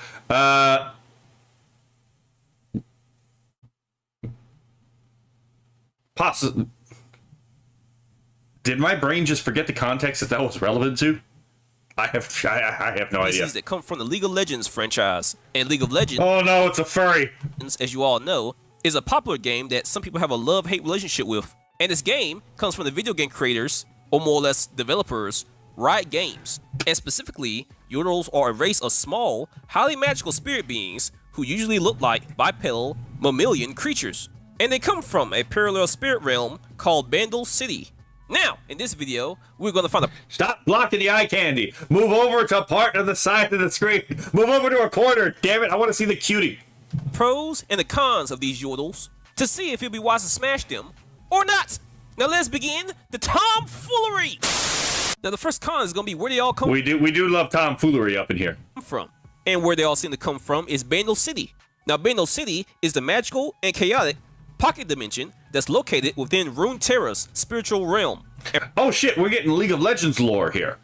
Did my brain just forget the context that was relevant to? I have no idea. that come from the League of Legends franchise. And League of Legends, Oh no, it's a furry. as you all know, is a popular game that some people have a love-hate relationship with. And this game comes from the video game creators, or more or less developers, Riot Games. And specifically, Yordles are a race of small, highly magical spirit beings who usually look like bipedal mammalian creatures. And they come from a parallel spirit realm called Bandle City. Now, in this video, we're going to find a... Stop blocking the eye candy. Move over to a part of the side of the screen. Move over to a corner. Damn it, I want to see the cutie. pros and the cons of these yordles to see if it'll be wise to smash them or not. Now let's begin the tomfoolery. Now the first con is gonna be where they all come We do love tomfoolery up in here. from. And where they all seem to come from is Bandle City. Now Bandle City is the magical and chaotic pocket dimension that's located within Runeterra's spiritual realm. Oh shit, we're getting League of Legends lore here.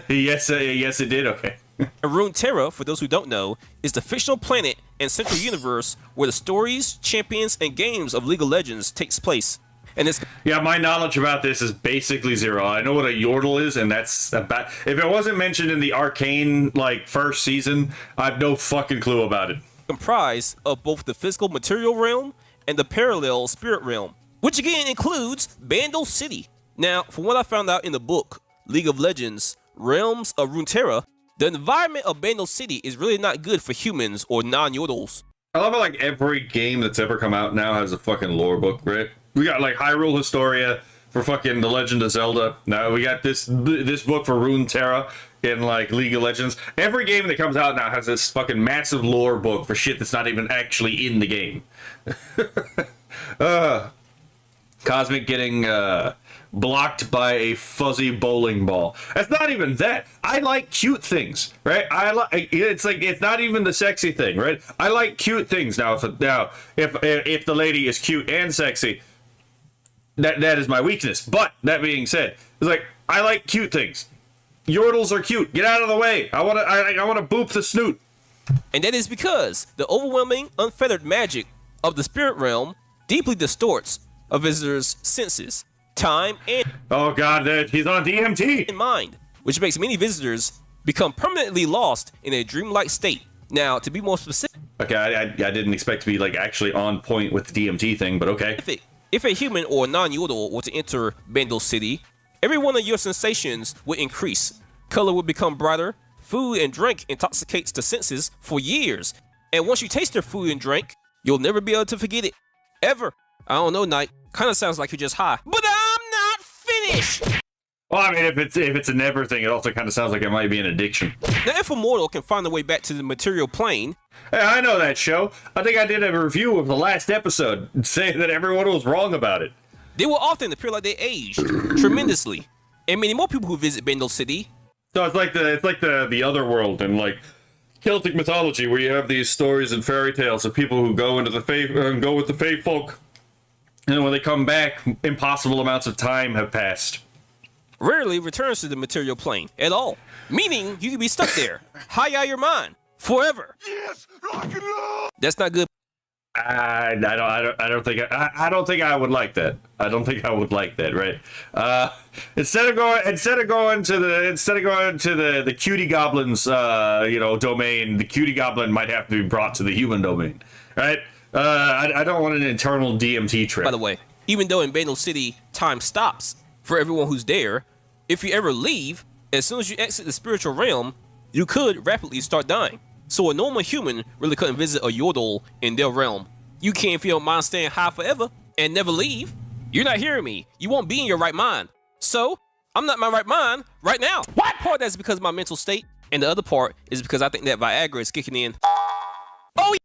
Yes, yes it did, okay. And Runeterra, for those who don't know, is the fictional planet and central universe where the stories, champions, and games of League of Legends takes place. And it's Yeah, my knowledge about this is basically zero. I know what a yordle is, and that's about... If it wasn't mentioned in the Arcane, like, first season, I have no fucking clue about it. comprised of both the physical material realm and the parallel spirit realm, which again includes Bandle City. Now, from what I found out in the book, League of Legends, Realms of Runeterra, the environment of Bandle City is really not good for humans or non-yordles. I love how, like, every game that's ever come out now has a fucking lore book, right? We got, like, Hyrule Historia for fucking The Legend of Zelda. Now we got this book for Runeterra in, like, League of Legends. Every game that comes out now has this fucking massive lore book for shit that's not even actually in the game. Cosmic getting blocked by a fuzzy bowling ball. That's not even that. I like cute things, right? It's like, it's not even the sexy thing, right? I like cute things now. If the lady is cute and sexy, that is my weakness. But that being said, it's like, I like cute things. Yordles are cute. Get out of the way. I want to boop the snoot. And that is because the overwhelming, unfettered magic of the spirit realm deeply distorts a visitor's senses, time, and Oh god, he's on DMT. mind, which makes many visitors become permanently lost in a dreamlike state. Now, to be more specific, Okay, I didn't expect to be, like, actually on point with the DMT thing, but okay. if a human or non-yordle were to enter Bandle City, every one of your sensations would increase. Color would become brighter. Food and drink intoxicates the senses for years. And once you taste their food and drink, you'll never be able to forget it. Ever. I don't know, Knight. Kind of sounds like you're just high. But I'm not finished! Well, I mean, if it's a never thing, it also kind of sounds like it might be an addiction. Now, if a mortal can find their way back to the material plane, Hey, I know that show. I think I did a review of the last episode saying that everyone was wrong about it. they will often appear like they aged tremendously. And many more people who visit Bandle City. So it's like the other world and, like, Celtic mythology, where you have these stories and fairy tales of people who go into the go with the Fae folk, and when they come back, impossible amounts of time have passed. Rarely returns to the material plane at all, meaning you can be stuck there, high out your mind, forever. Yes, rock and roll. That's not good. I don't think I would like that. I don't think I would like that, right? Instead of going to the cutie goblins, domain, the cutie goblin might have to be brought to the human domain, right? I don't want an internal DMT trip. By the way, even though in Bandle City time stops for everyone who's there, if you ever leave, as soon as you exit the spiritual realm, you could rapidly start dying. So a normal human really couldn't visit a yordle in their realm. You can't if you don't mind staying high forever and never leave. You're not hearing me. You won't be in your right mind. So, I'm not in my right mind right now. What? Part of that is because of my mental state, and the other part is because I think that Viagra is kicking in. Oh,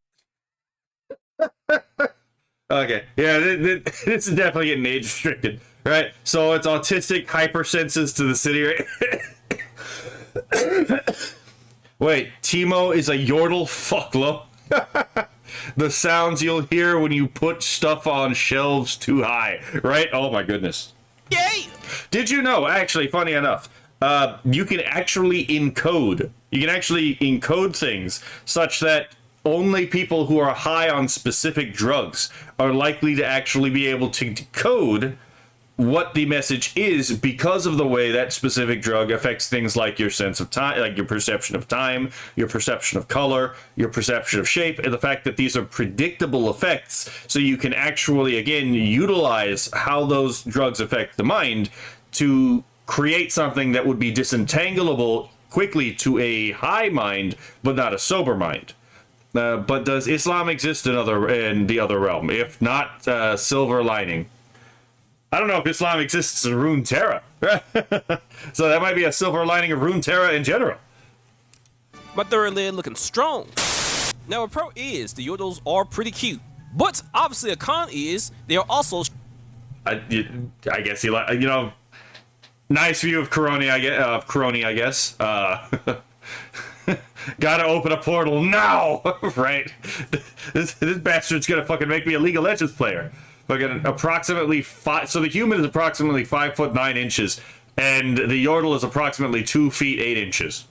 Okay, yeah, this is definitely getting age restricted, right? So it's autistic hypersenses to the city, right? Wait, Timo is a yordle? Fucklo. The sounds you'll hear when you put stuff on shelves too high, right? Oh my goodness. yay! Did you know, actually, funny enough, you can actually encode. You can actually encode things such that only people who are high on specific drugs are likely to actually be able to decode what the message is because of the way that specific drug affects things like your sense of time, like your perception of time, your perception of color, your perception of shape, and the fact that these are predictable effects, so you can actually, again, utilize how those drugs affect the mind to create something that would be disentangleable quickly to a high mind, but not a sober mind. But does Islam exist in the other realm? If not, silver lining. I don't know if Islam exists in Runeterra. So that might be a silver lining of Runeterra in general. My third lid looking strong. Now a pro is the yodels are pretty cute, but obviously a con is they are also I guess he like, nice view of Coroni, I guess. Gotta open a portal now, right? This bastard's gonna fucking make me a League of Legends player. Fucking approximately 5. So the human is approximately 5'9", and the yordle is approximately 2 feet 8 inches.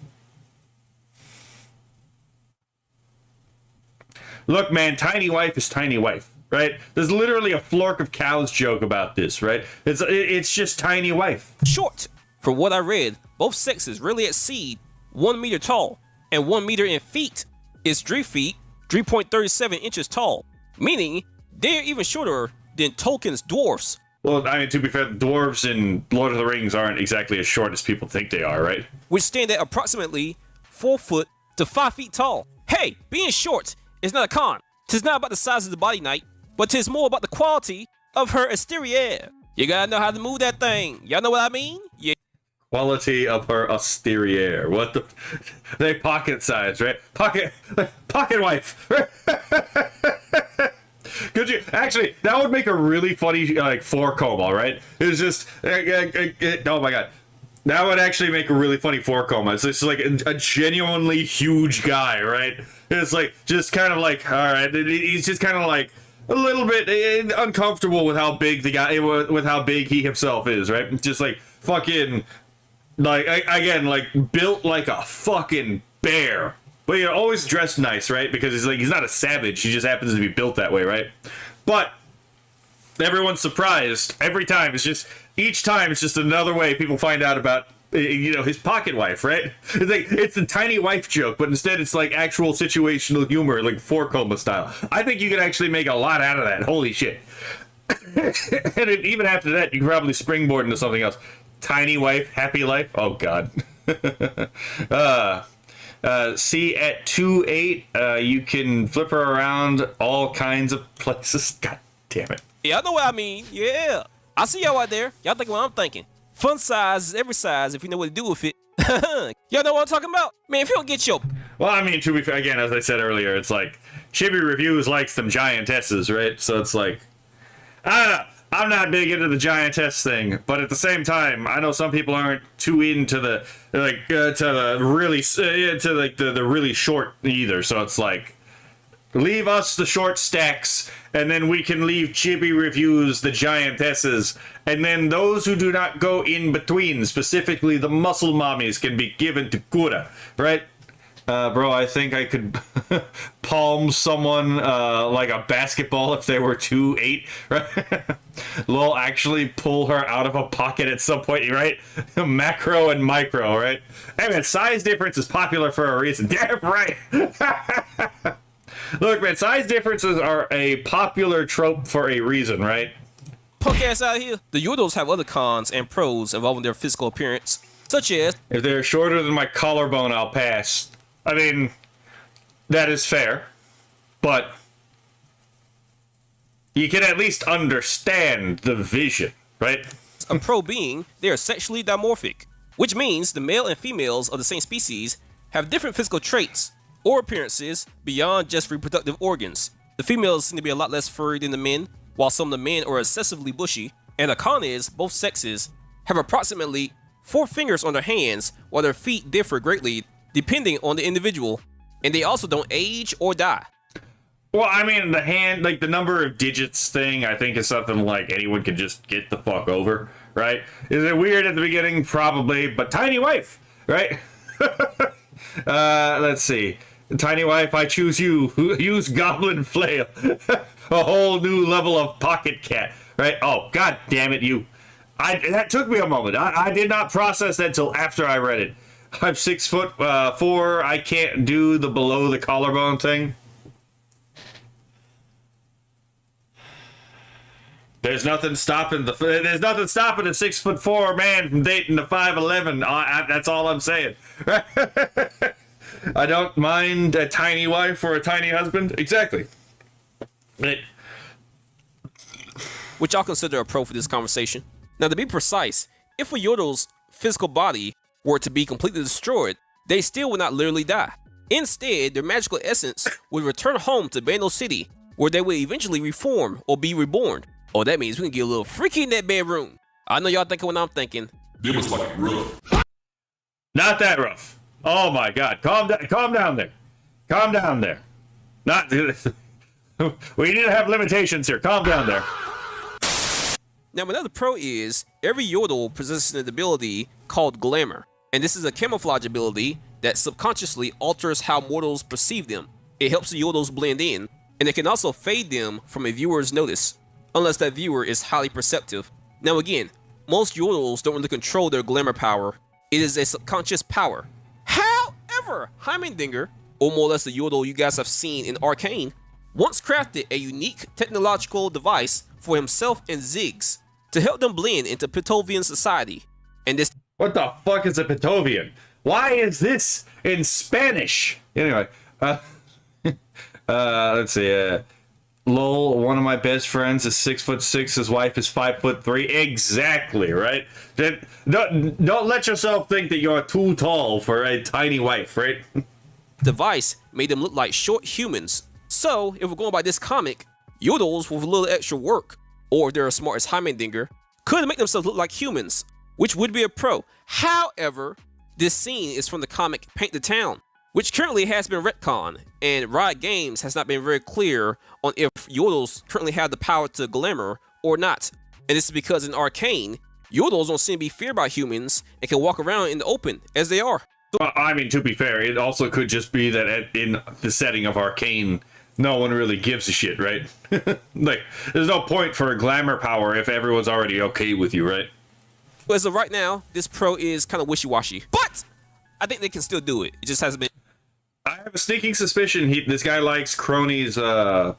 Look, man, tiny wife is tiny wife, right? There's literally a Flork of Cows joke about this, right? It's just tiny wife. short. From what I read, both sexes rarely exceed 1 meter tall, and 1 meter in feet is 3 feet, 3.37 inches tall, meaning they're even shorter than Tolkien's dwarfs. Well, I mean, to be fair, the dwarves in Lord of the Rings aren't exactly as short as people think they are, right? Which stand at approximately 4 foot to 5 feet tall. Hey, being short is not a con. 'Tis not about the size of the body, knight, but 'tis more about the quality of her exterior. You gotta know how to move that thing. Y'all know what I mean? Yeah. Quality of her exterior. What the? They pocket size, right? Pocket wife. Could you actually? That would make a really funny like forecomb, all right? It's just oh my god. That would actually make a really funny forecomb. It's just like a genuinely huge guy, right? It's like just kind of like, all right, he's just kind of like a little bit uncomfortable with how big the guy, with how big he himself is, right? Just like fucking, like again, like built like a fucking bear, but always dressed nice, right? Because he's not a savage. He just happens to be built that way, right? But everyone's surprised every time. Each time it's just another way people find out about his pocket wife, right? It's the tiny wife joke, but instead it's like actual situational humor, like forecoma style. I think you could actually make a lot out of that. Holy shit. And even after that, you can probably springboard into something else. Tiny wife, happy life. Oh god. See, at 2'8", you can flip her around all kinds of places. God damn it. Yeah, I know what I mean. Yeah. I see y'all out there. Y'all think what I'm thinking. Fun size is every size if you know what to do with it. Y'all know what I'm talking about? Man, if you don't get your... Well, I mean, to be fair, again, as I said earlier, it's like, Chibi Reviews likes them giantesses, right? So it's like, I'm not big into the giantess thing, but at the same time, I know some people aren't too into the, the really short either, so it's like, leave us the short stacks, and then we can leave Chibi Reviews the giantesses, and then those who do not go in between, specifically the muscle mommies, can be given to Kura, right? Bro, I think I could palm someone like a basketball if they were 2'8", right? Lol, actually pull her out of a pocket at some point, right? Macro and micro, right? Hey man, size difference is popular for a reason. Damn right! Look, man, size differences are a popular trope for a reason, right? Punk ass out here. The yodels have other cons and pros involving their physical appearance, such as... If they're shorter than my collarbone, I'll pass. I mean, that is fair, but you can at least understand the vision, right? A pro being they are sexually dimorphic, which means the male and females of the same species have different physical traits or appearances beyond just reproductive organs. The females seem to be a lot less furry than the men, while some of the men are excessively bushy, and a con is both sexes have approximately 4 fingers on their hands, while their feet differ greatly depending on the individual, and they also don't age or die. Well, I mean, the hand, like the number of digits thing, I think is something like anyone can just get the fuck over, right? Is it weird at the beginning? Probably, but tiny wife, right? Let's see. Tiny wife, I choose you. Use goblin flail. A whole new level of pocket cat, right? Oh, god damn it, you. That took me a moment. I did not process that till after I read it. I'm 6'4". I can't do the below the collarbone thing. There's nothing stopping a 6'4" man from dating the 5'11". That's all I'm saying. I don't mind a tiny wife or a tiny husband. Exactly. Which I'll consider a pro for this conversation. Now, to be precise, if a yodel's physical body were to be completely destroyed, they still would not literally die. Instead, their magical essence would return home to Bando City, where they would eventually reform or be reborn. Oh, that means we can get a little freaky in that bedroom. I know y'all thinking what I'm thinking. It was like rough. Not that rough. Oh my god. Calm down there. Calm down there. Not we need to have limitations here. Calm down there. Now, another pro is every Yordle possesses an ability called Glamour, and this is a camouflage ability that subconsciously alters how mortals perceive them. It helps the Yordles blend in, and it can also fade them from a viewer's notice, unless that viewer is highly perceptive. Now again, most Yordles don't really control their Glamour power. It is a subconscious power. However, Heimendinger, or more or less the Yordle you guys have seen in Arcane, once crafted a unique technological device for himself and Ziggs to help them blend into Pitovian society. And this— What the fuck is a Pitovian? Why is this in Spanish? Anyway, let's see. Lol, one of my best friends is 6'6", his wife is 5'3". Exactly, right? Don't let yourself think that you're too tall for a tiny wife, right? device made them look like short humans. So, if we're going by this comic, Yordles with a little extra work, or if they're as smart as Heimendinger, could make themselves look like humans, which would be a pro. However, this scene is from the comic Paint the Town, which currently has been retconned, and Riot Games has not been very clear on if Yordles currently have the power to glamour or not. And this is because in Arcane, Yordles don't seem to be feared by humans and can walk around in the open as they are. I mean, to be fair, it also could just be that in the setting of Arcane, no one really gives a shit, right? Like, there's no point for a glamour power if everyone's already okay with you, right? As of right now, this pro is kind of wishy-washy, but I think they can still do it. It just hasn't been. I have a sneaking suspicion this guy likes Crony's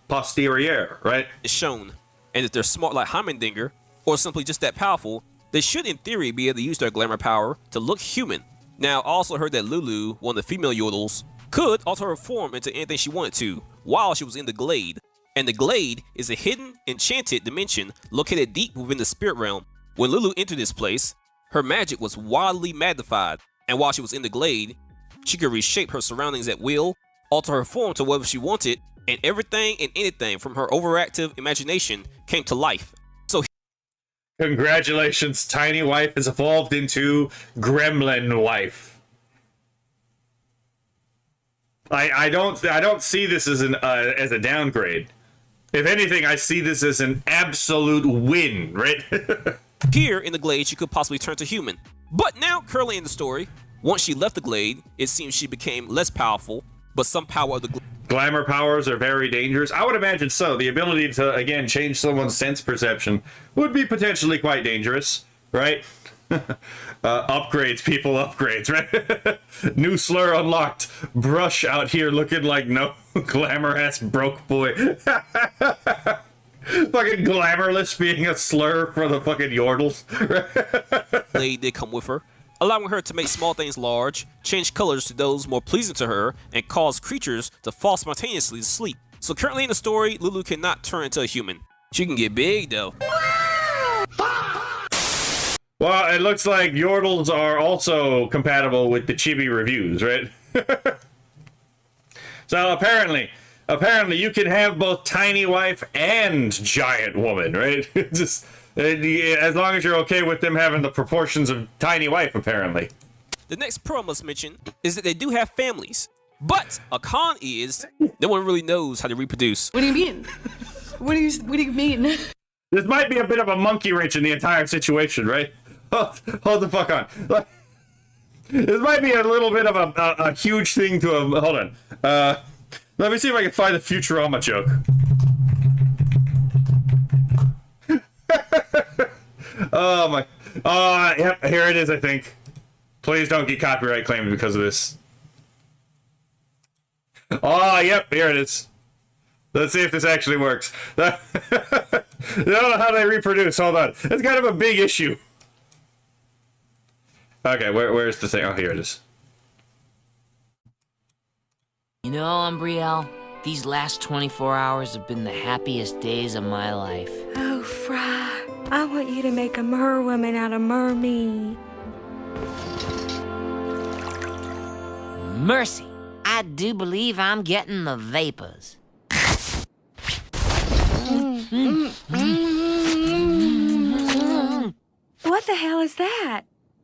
posterior, right? It's shown, and if they're smart like Heimendinger, or simply just that powerful, they should in theory be able to use their glamour power to look human. Now, I also heard that Lulu, one of the female Yordles, could alter her form into anything she wanted to while she was in the Glade. And the Glade is a hidden, enchanted dimension located deep within the spirit realm. When Lulu entered this place, her magic was wildly magnified, and while she was in the Glade, she could reshape her surroundings at will, alter her form to whatever she wanted, and everything and anything from her overactive imagination came to life. So, congratulations, Tiny Wife has evolved into Gremlin Wife. I don't see this as as a downgrade. If anything, I see this as an absolute win, right? here in the Glade, she could possibly turn to human. But now, currently in the story, once she left the Glade, it seems she became less powerful, but some power of the Glade. Glamour powers are very dangerous. I would imagine so. The ability to, again, change someone's sense perception would be potentially quite dangerous, right? Upgrades, people, upgrades, right? New slur unlocked. Brush out here looking like no glamour-ass broke boy. Fucking glamourless being a slur for the fucking Yordles. Glade did come with her, allowing her to make small things large, change colors to those more pleasing to her, and cause creatures to fall spontaneously to sleep. So currently in the story, Lulu cannot turn into a human. She can get big though. Well, it looks like Yordles are also compatible with the chibi reviews, right? So apparently you can have both Tiny Wife and Giant Woman, right? Just as long as you're okay with them having the proportions of Tiny Wife, apparently. The next pro I must mention is that they do have families, but a con is no one really knows how to reproduce. What do you mean? What do you mean? This might be a bit of a monkey wrench in the entire situation, right? Hold the fuck on. This might be a little bit of a huge thing to a... Hold on. Let me see if I can find the Futurama joke. Oh my... Yep, here it is, I think. Please don't get copyright claimed because of this. Oh, yep, here it is. Let's see if this actually works. I don't know how they reproduce. Hold on. It's kind of a big issue. Okay, where's the thing? Oh, here it is. You know, Umbriel, these last 24 hours have been the happiest days of my life. Oh, Fry, I want you to make a merwoman out of merme. Mercy! I I do believe I'm getting the vapors. What the hell is that?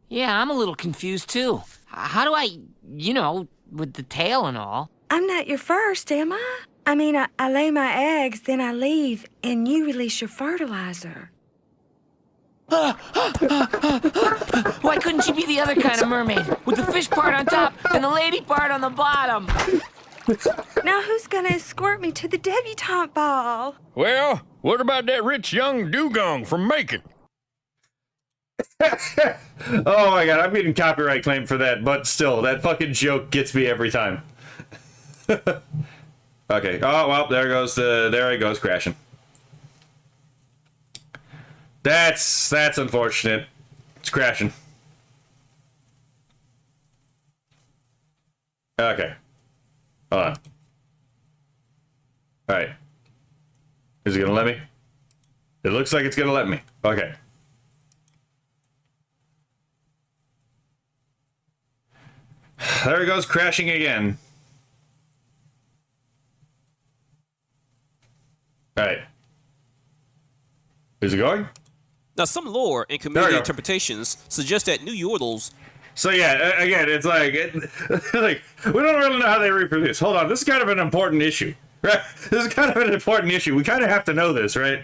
Yeah, I'm a little confused too. How do I, with the tail and all? I'm not your first, am I? I mean, I lay my eggs, then I leave, and you release your fertilizer. Why couldn't she be the other kind of mermaid, with the fish part on top and the lady part on the bottom? Now who's gonna escort me to the debutante ball? Well, what about that rich young dugong from Macon? Oh my god, I'm getting copyright claim for that, but still, that fucking joke gets me every time. Okay. Oh well, there it goes crashing. That's unfortunate. It's crashing. Okay. Hold on. Alright. Is it gonna let me? It looks like it's gonna let me. Okay. There it goes crashing again. Alright. Is it going? Now, some lore and community interpretations suggest that new yordles. So yeah, again, it's like, like we don't really know how they reproduce. Hold on, this is kind of an important issue, right? This is kind of an important issue. We kind of have to know this, right?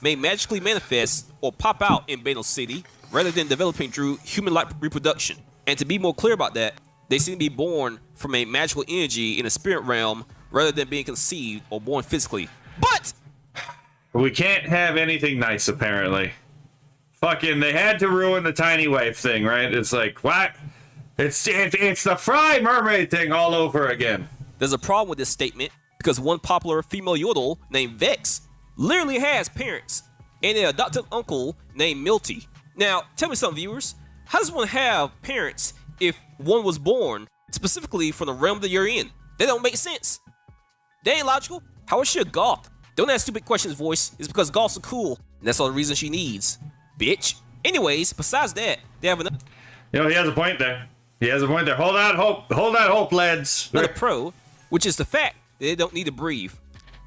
May magically manifest or pop out in Battle City rather than developing through human-like reproduction. And to be more clear about that, they seem to be born from a magical energy in the spirit realm rather than being conceived or born physically. But we can't have anything nice, apparently. Fucking, they had to ruin the tiny wife thing, right? It's like, what? It's the Fry mermaid thing all over again. There's a problem with this statement because one popular female yordle named Vex literally has parents and an adoptive uncle named Milty. Now, tell me something, viewers. How does one have parents if one was born specifically from the realm that you're in? That don't make sense. That ain't logical. How is she a goth? Don't ask stupid questions, voice. It's because goths are cool, and that's all the reason she needs. Bitch. Anyways, besides that, they have another. You know, he has a point there. He has a point there. Hold out hope. Hold out hope, lads. Another pro, which is the fact that they don't need to breathe.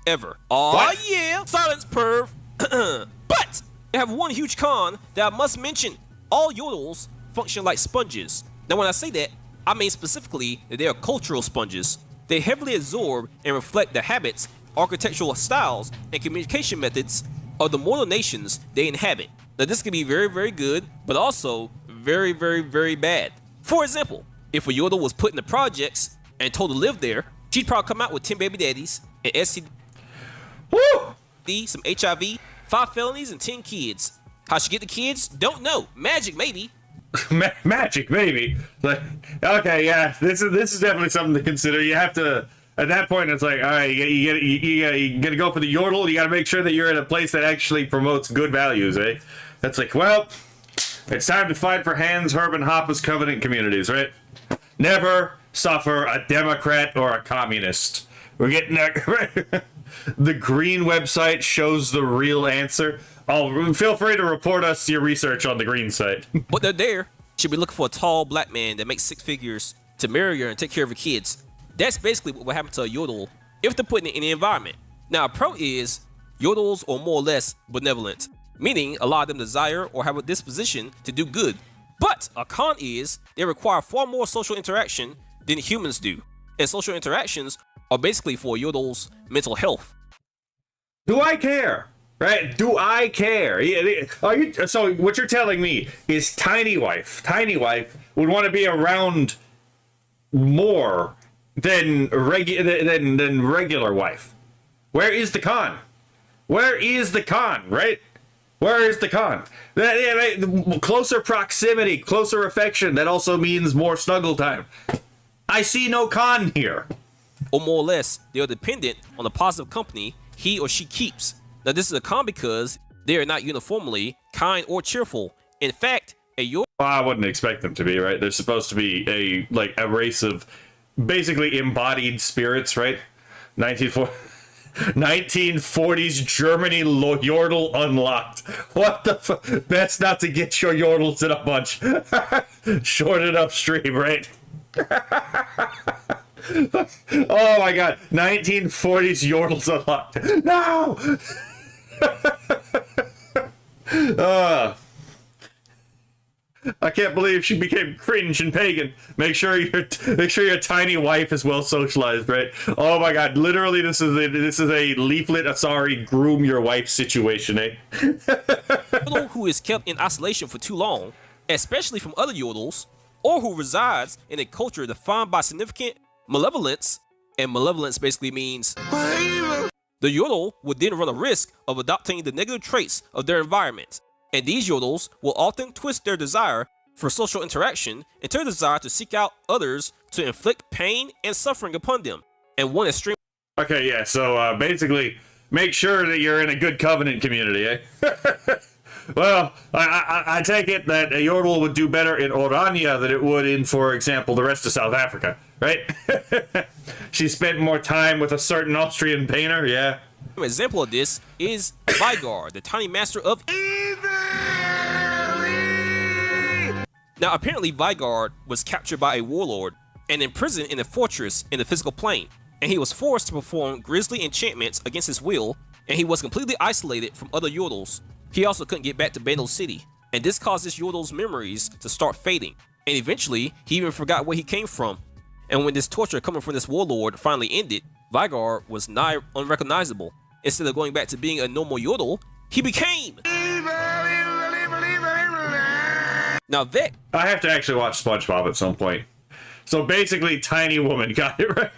Ever. Aw, yeah. Silence, perv. But they have one huge con that I must mention. All yordles function like sponges. Now, when I say that, I mean specifically that they are cultural sponges. They heavily absorb and reflect the habits, architectural styles, and communication methods of the mortal nations they inhabit. Now, this can be very, very good, but also very, very, very bad. For example, if a yordle was put in the projects and told to live there, she'd probably come out with 10 baby daddies, an STD, some HIV, 5 felonies, and 10 kids. How she get the kids? Don't know. Magic, maybe. Magic, maybe. Like, okay, yeah, this is definitely something to consider. You have to. At that point, it's like, all right, you gotta go for the yordle. You gotta make sure that you're in a place that actually promotes good values, eh? That's like, well, it's time to fight for Hans, Herb, and Hoppe's covenant communities, right? Never suffer a Democrat or a communist. We're getting that. The Green website shows the real answer. Feel free to report us your research on the Green site. But they're there. Should be looking for a tall black man that makes 6 figures to marry her and take care of her kids. That's basically what would happen to a yordle if they're put in the environment. Now, a pro is yordles are more or less benevolent, meaning a lot of them desire or have a disposition to do good. But a con is they require far more social interaction than humans do, and social interactions are basically for yordles' mental health. Do I care? Right? Do I care? So what you're telling me is Tiny Wife would want to be around more than regular wife. Where is the con? Where is the con, right? Where is the con? Closer proximity, closer affection, that also means more snuggle time. I see no con here. Or more or less, they are dependent on the positive company he or she keeps. Now, this is a con because they are not uniformly kind or cheerful. In fact, well, I wouldn't expect them to be, right? They're supposed to be a race of basically embodied spirits, right? 1940s Germany yordle unlocked. What the fuck? That's not to get your yordles in a bunch. Short it upstream, right? Oh my god, 1940s yordles unlocked. No! I can't believe she became cringe and pagan. Make sure your tiny wife is well socialized, right? Oh my god, literally this is a leaflet Asari groom your wife situation, eh? Yordle who is kept in isolation for too long, especially from other Yordles, or who resides in a culture defined by significant malevolence, and malevolence basically means the Yordle would then run a risk of adopting the negative traits of their environment. And these Yordles will often twist their desire for social interaction into a desire to seek out others to inflict pain and suffering upon them. And one extreme. Okay, yeah, so basically, make sure that you're in a good covenant community, eh? Well, I take it that a Yordle would do better in Orania than it would in, for example, the rest of South Africa, right? She spent more time with a certain Austrian painter, yeah. An example of this is Vigard, the tiny master of Now, apparently Vigard was captured by a warlord and imprisoned in a fortress in the physical plane, and he was forced to perform grisly enchantments against his will, and he was completely isolated from other Yordles. He also couldn't get back to Bandle City, and this caused his Yordle's memories to start fading, and eventually he even forgot where he came from. And when this torture coming from this warlord finally ended, Vigard was nigh unrecognizable. Instead of going back to being a normal Yordle, he became... Now Vex... I have to actually watch SpongeBob at some point. So basically, Tiny Woman got it right.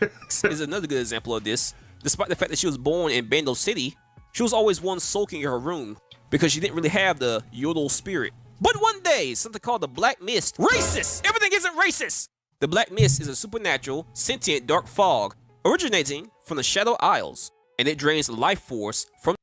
is another good example of this. Despite the fact that she was born in Bandle City, she was always one sulking in her room because she didn't really have the Yordle spirit. But one day, something called the Black Mist... Racist! Everything isn't racist! The Black Mist is a supernatural, sentient dark fog originating from the Shadow Isles, and it drains the life force from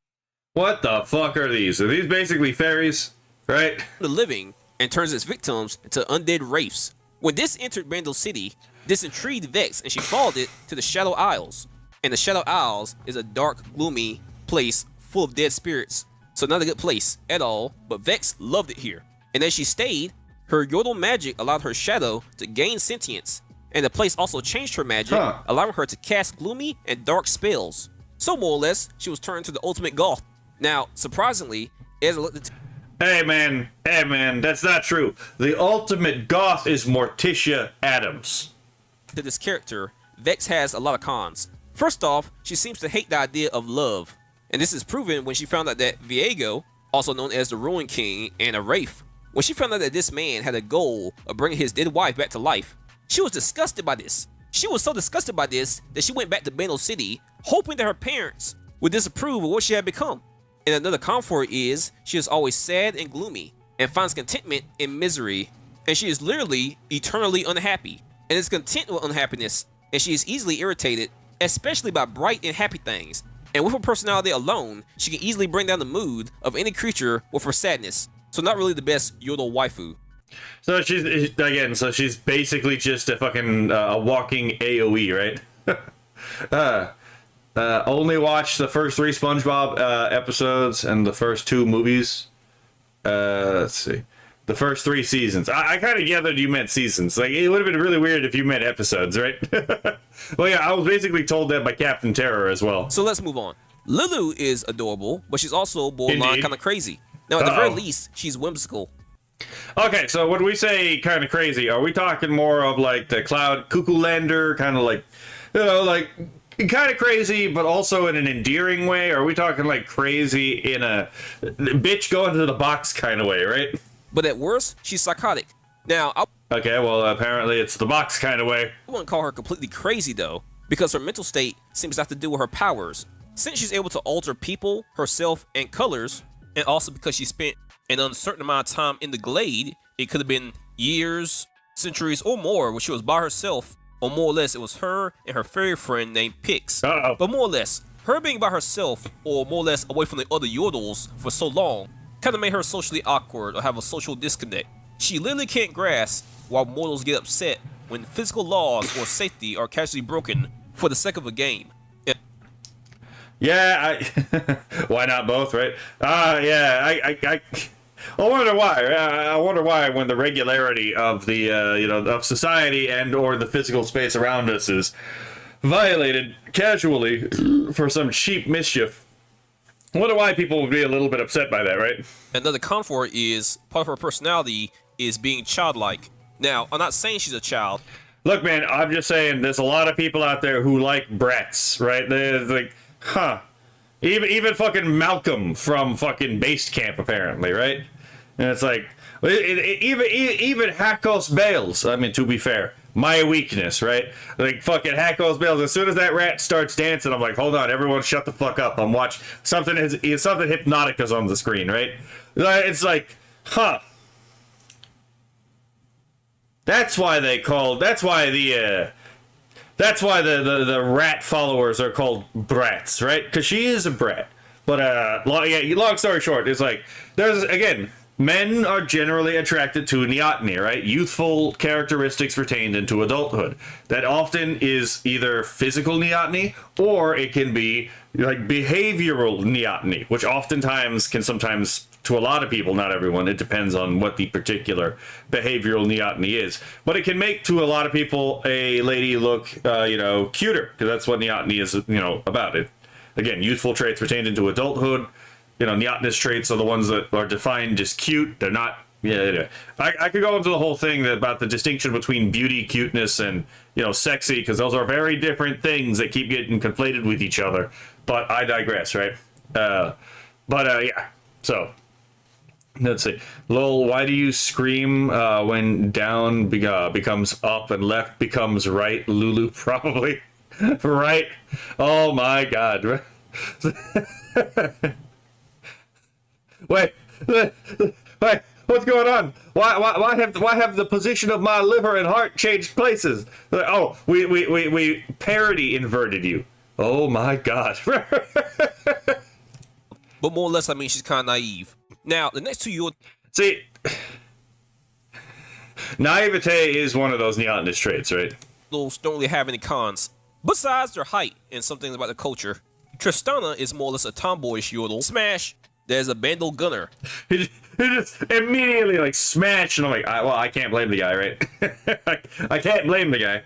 What the fuck are these? Are these basically fairies? Right? the living and turns its victims into undead wraiths. When this entered Bandle City, this intrigued Vex and she followed it to the Shadow Isles. And the Shadow Isles is a dark, gloomy place full of dead spirits. So not a good place at all, but Vex loved it here. And as she stayed, her Yordle magic allowed her shadow to gain sentience. And the place also changed her magic, allowing her to cast gloomy and dark spells. So more or less, she was turned to the ultimate goth. Now, surprisingly, as I looked at Hey man, that's not true. The ultimate goth is Morticia Adams. to this character, Vex has a lot of cons. First off, she seems to hate the idea of love. And this is proven when she found out that Viego, also known as the Ruin King and a Wraith, when she found out that this man had a goal of bringing his dead wife back to life, she was disgusted by this. She was so disgusted by this that she went back to Bandle City, hoping that her parents would disapprove of what she had become. And another con for her is she is always sad and gloomy and finds contentment in misery. And she is literally eternally unhappy and is content with unhappiness. And she is easily irritated, especially by bright and happy things. And with her personality alone, she can easily bring down the mood of any creature with her sadness. So not really the best Yordle waifu. So she's basically just a fucking a walking AoE, right? Only watched the first 3 SpongeBob episodes and the first 2 movies. Let's see. The first 3 seasons. I kind of gathered you meant seasons. Like, it would have been really weird if you meant episodes, right? Well, yeah, I was basically told that by Captain Terror as well. So let's move on. Lulu is adorable, but she's also borderline kind of crazy. Now, at the very least, she's whimsical. Okay, so when we say kind of crazy, are we talking more of like the Cloud Cuckoo Lander, kind of like, you know, like kind of crazy, but also in an endearing way? Or are we talking like crazy in a bitch going to the box kind of way, right? But at worst, she's psychotic. Now, okay, well, apparently it's the box kind of way. I wouldn't call her completely crazy, though, because her mental state seems to have to do with her powers. Since she's able to alter people, herself, and colors, and also because she spent an uncertain amount of time in the glade, it could have been years, centuries, or more where she was by herself, or more or less it was her and her fairy friend named Pix. But more or less, her being by herself, or more or less away from the other Yordles for so long, kind of made her socially awkward or have a social disconnect. She literally can't grasp why mortals get upset when physical laws or safety are casually broken for the sake of a game. Yeah, why not both, right? Yeah, I wonder why. I wonder why when the regularity of the of society and or the physical space around us is violated casually for some cheap mischief. I wonder why people would be a little bit upset by that, right? Another con for it is part of her personality is being childlike. Now, I'm not saying she's a child. Look, man, I'm just saying there's a lot of people out there who like brats, right? They're like, huh. Even fucking Malcolm from fucking Base Camp, apparently, right? And it's like, even Hackos Bales, I mean, to be fair, my weakness, right? Like, fucking Hackos Bales, as soon as that rat starts dancing, I'm like, hold on, everyone shut the fuck up. I'm watching, something hypnotic is on the screen, right? It's like, huh. That's why the rat followers are called brats, right? Because she is a brat. But long story short, it's like men are generally attracted to neoteny, right? Youthful characteristics retained into adulthood. That often is either physical neoteny or it can be like behavioral neoteny, which oftentimes can sometimes, to a lot of people, not everyone, it depends on what the particular behavioral neoteny is. But it can make, to a lot of people, a lady look, cuter, because that's what neoteny is, about. It, again, youthful traits retained into adulthood. Neotenous traits are the ones that are defined as cute. They're not. Yeah. I could go into the whole thing about the distinction between beauty, cuteness, and sexy, because those are very different things that keep getting conflated with each other. But I digress, right? Yeah. So. Let's see. Lol, why do you scream when down becomes up and left becomes right? Lulu, probably. Right? Oh my god. Wait, what's going on? Why have the position of my liver and heart changed places? Oh, we parody inverted you. Oh my god. But more or less, I mean, she's kind of naive. Now, the next two see, naivete is one of those neotenous traits, right? don't really have any cons. Besides their height and some things about the culture, Tristana is more or less a tomboyish yodel. Smash, there's a Bandle Gunner. He just immediately like smashed, and I'm like, I can't blame the guy, right? I can't blame the guy.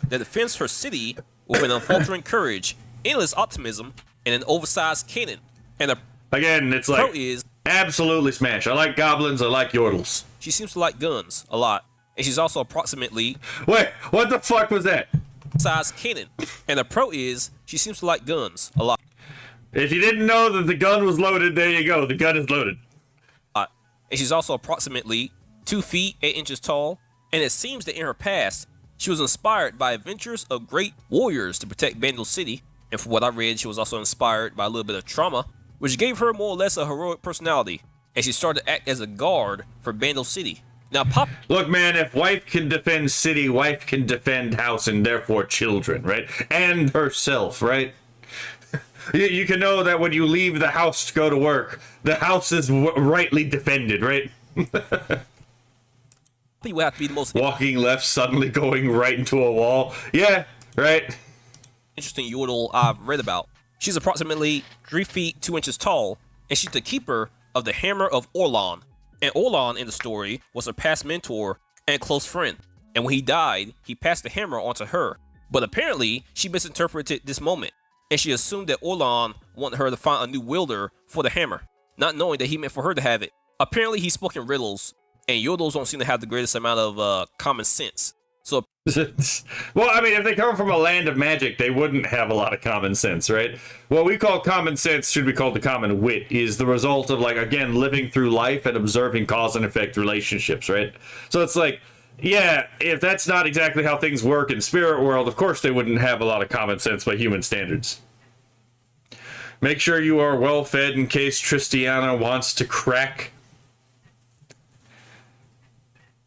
That defends her city with an unfaltering courage, endless optimism, and an oversized cannon. And the again, it's like is absolutely smash. I like goblins. I like yordles. She seems to like guns a lot, and she's also approximately wait. What the fuck was that? Size cannon. And the pro is she seems to like guns a lot. If you didn't know that the gun was loaded, there you go. The gun is loaded. And she's also approximately 2 feet 8 inches tall. And it seems that in her past, she was inspired by adventures of great warriors to protect Bandle City. And from what I read, she was also inspired by a little bit of trauma, which gave her more or less a heroic personality. And she started to act as a guard for Bandle City. Now, look, man, if wife can defend city, wife can defend house and therefore children, right? And herself, right? You can know that when you leave the house to go to work, the house is rightly defended, right? You have to be the most walking left, suddenly going right into a wall. Yeah, right. Interesting yodel I've read about. She's approximately 3 feet 2 inches tall, and she's the keeper of the Hammer of Orlan. And Orlan in the story was her past mentor and close friend. And when he died, he passed the hammer onto her. But apparently, she misinterpreted this moment, and she assumed that Orlan wanted her to find a new wielder for the hammer, not knowing that he meant for her to have it. Apparently, he spoke in riddles, and yodels don't seem to have the greatest amount of common sense. So, well, I mean, if they come from a land of magic, they wouldn't have a lot of common sense, right? What we call common sense should be called the common wit, is the result of, like, again, living through life and observing cause and effect relationships, right? So it's like, yeah, if that's not exactly how things work in spirit world, of course they wouldn't have a lot of common sense by human standards. Make sure you are well fed in case Tristiana wants to crack.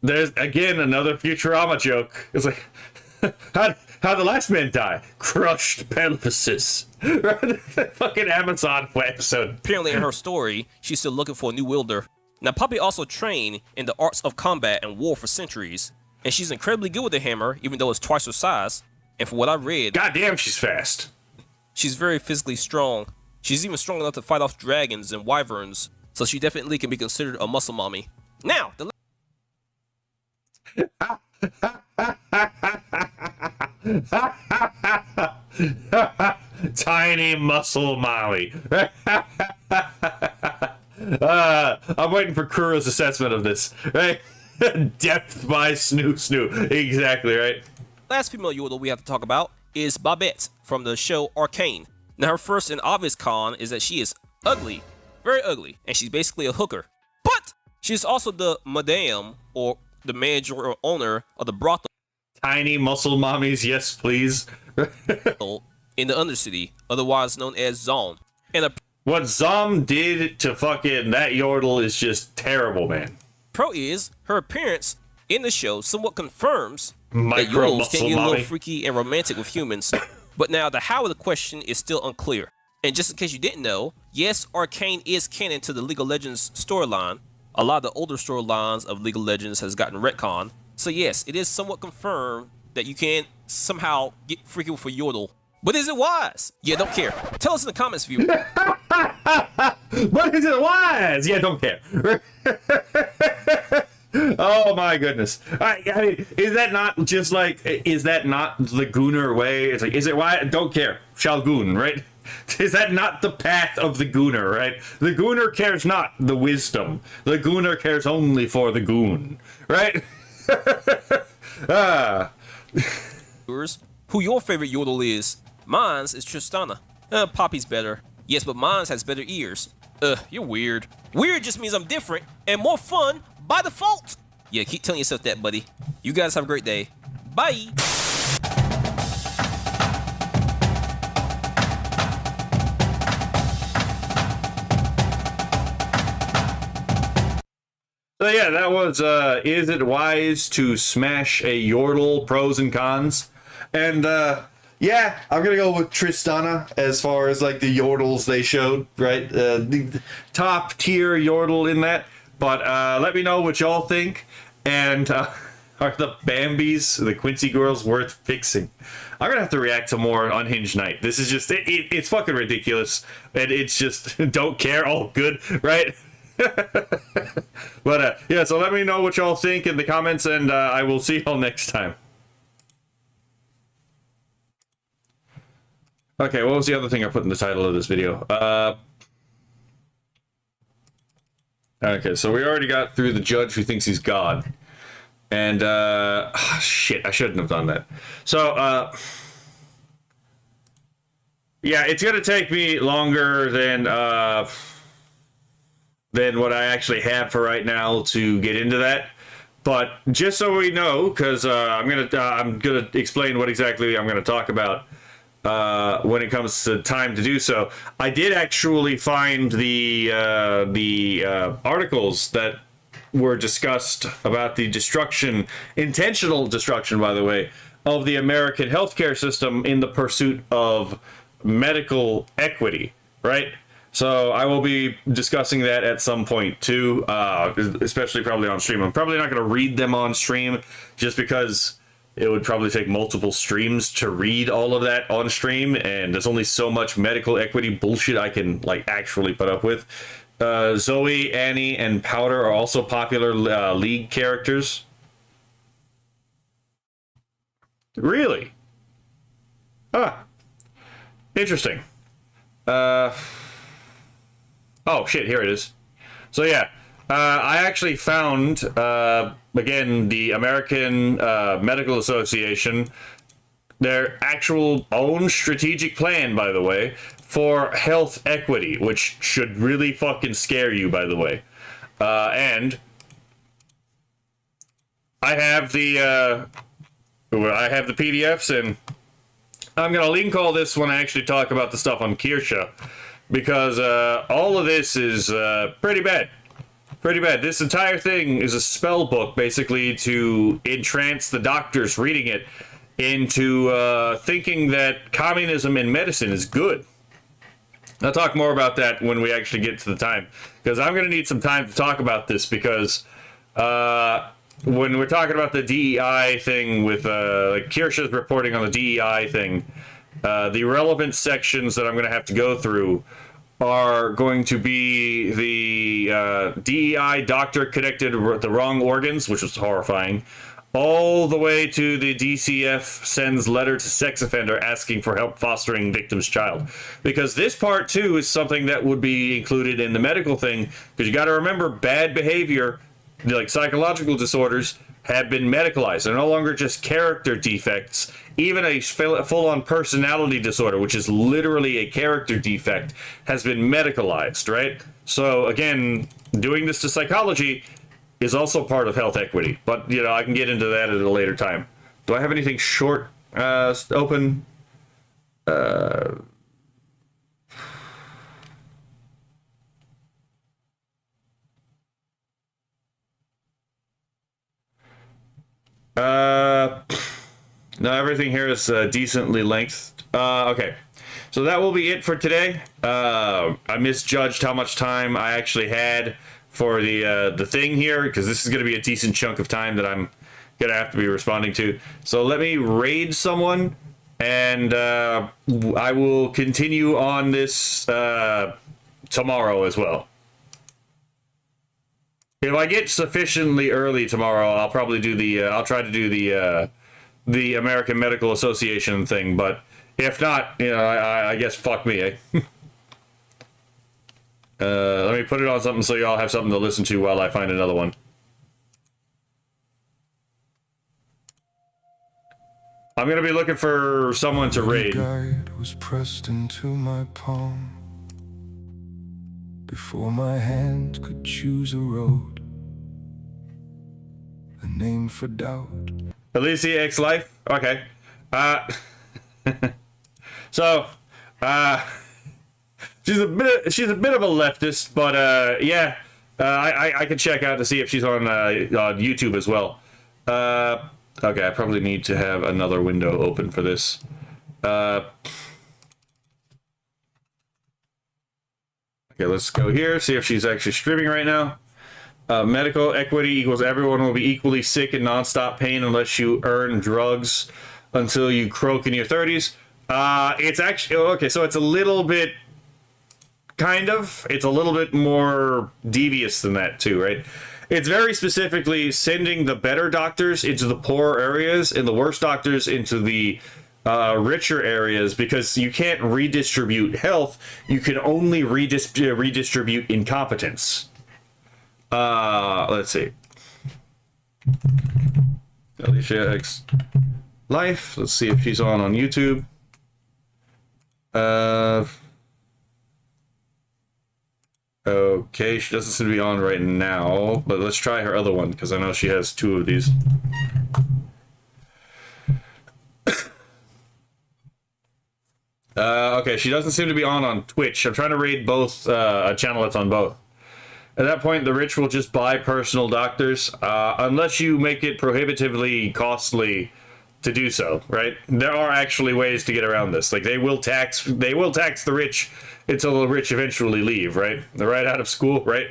There's, again, another Futurama joke. It's like, how'd the last man die? Crushed pelvises. Fucking Amazon episode. Apparently in her story, she's still looking for a new wielder. Now, Poppy also trained in the arts of combat and war for centuries, and she's incredibly good with the hammer, even though it's twice her size. And from what I read, goddamn, she's fast. She's very physically strong. She's even strong enough to fight off dragons and wyverns, so she definitely can be considered a muscle mommy. Now, the tiny muscle Molly. I'm waiting for Kuro's assessment of this. Right? Depth by Snoo. Exactly, right? last female Yordle we have to talk about is Babette from the show Arcane. Now, her first and obvious con is that she is ugly, very ugly, and she's basically a hooker. But she's also the madame, or the manager or owner of the brothel Tiny muscle mommies, yes please. in the Undercity, otherwise known as Zone. And the What Zom did to fucking that Yordle is just terrible, man. pro is her appearance in the show somewhat confirms that Micro Yordles muscle can get a little mommy. freaky and romantic with humans. But now the how of the question is still unclear. And just in case you didn't know, yes, Arcane is canon to the League of Legends storyline. A lot of the older storylines of League of Legends has gotten retconned. So yes, it is somewhat confirmed that you can somehow get freaky with a Yordle. But is it wise? Yeah, don't care. Tell us in the comments if you... What is it wise? Yeah, don't care. Oh my goodness. I mean, is that not just like, is that not the Gooner way? It's like, is it why? Don't care. Shall goon, right? Is that not the path of the Gooner, right? The Gooner cares not the wisdom. The Gooner cares only for the goon, right? Who your favorite Yordle is? Mine's is Tristana. Poppy's better. Yes, but mine's has better ears. You're weird. Weird just means I'm different and more fun by default. Yeah, keep telling yourself that, buddy. You guys have a great day. Bye. So yeah, that was is it wise to smash a Yordle, pros and cons? And yeah, I'm gonna go with Tristana as far as like the Yordles they showed, right? The top tier Yordle in that. But let me know what y'all think. And are the Bambis, the Quincy girls, worth fixing? I'm gonna have to react to more Unhinged Night. This is just it's fucking ridiculous, and it's just don't care. All good, right? But yeah, so let me know what y'all think in the comments, and I will see y'all next time. Okay, what was the other thing I put in the title of this video? Okay, so we already got through the judge who thinks he's God. And, shit, I shouldn't have done that. So, yeah, it's gonna take me longer than what I actually have for right now to get into that. But just so we know, because I'm gonna explain what exactly I'm gonna talk about when it comes to time to do so. I did actually find the articles that were discussed about the destruction, intentional destruction, by the way, of the American healthcare system in the pursuit of medical equity, right? So I will be discussing that at some point too, especially probably on stream. I'm probably not going to read them on stream just because it would probably take multiple streams to read all of that on stream, and there's only so much medical equity bullshit I can like actually put up with. Zoe, Annie, and Powder are also popular League characters. Really? Ah, interesting. Oh shit, here it is. So yeah, I actually found, again, the American Medical Association, their actual own strategic plan, by the way, for health equity, which should really fucking scare you, by the way. And I have the PDFs, and I'm gonna link all this when I actually talk about the stuff on Kirsha, because all of this is pretty bad. Pretty bad. This entire thing is a spell book, basically, to entrance the doctors reading it into thinking that communism in medicine is good. I'll talk more about that when we actually get to the time, because I'm going to need some time to talk about this, because when we're talking about the DEI thing with like Kirsha's reporting on the DEI thing, the relevant sections that I'm going to have to go through are going to be the DEI doctor connected the wrong organs, which was horrifying, all the way to the DCF sends letter to sex offender asking for help fostering victim's child. Because this part, too, is something that would be included in the medical thing, because you got to remember, bad behavior, like psychological disorders, have been medicalized. They're no longer just character defects. Even a full-on personality disorder, which is literally a character defect, has been medicalized, right? So, again, doing this to psychology is also part of health equity. But, you know, I can get into that at a later time. Do I have anything short open? No, everything here is decently lengthed. Okay. So that will be it for today. I misjudged how much time I actually had for the thing here, because this is going to be a decent chunk of time that I'm going to have to be responding to. So let me raid someone, and I will continue on this tomorrow as well. If I get sufficiently early tomorrow, I'll probably do the, I'll try to do the American Medical Association thing, but if not, you know, I guess fuck me, eh? Let me put it on something so y'all have something to listen to while I find another one. I'm gonna be looking for someone to raid. Guide was pressed into my palm before my hand could choose a road, a name for doubt. Alicia X Life? Okay. So, she's a bit of a leftist, but yeah, I can check out to see if she's on YouTube as well. Okay, I probably need to have another window open for this. Okay, let's go here, see if she's actually streaming right now. Medical equity equals everyone will be equally sick and non-stop pain unless you earn drugs until you croak in your 30s. It's actually, okay, so it's a little bit, it's a little bit more devious than that too, right? It's very specifically sending the better doctors into the poorer areas and the worse doctors into the richer areas, because you can't redistribute health, you can only redistribute incompetence. Let's see. Alicia X Life. Let's see if she's on YouTube. Okay, she doesn't seem to be on right now, but let's try her other one, because I know she has two of these. Okay, she doesn't seem to be on Twitch. I'm trying to raid both, a channel that's on both. At that point, the rich will just buy personal doctors, unless you make it prohibitively costly to do so, right? There are actually ways to get around this. Like, they will tax the rich until the rich eventually leave, right? They're right out of school, right?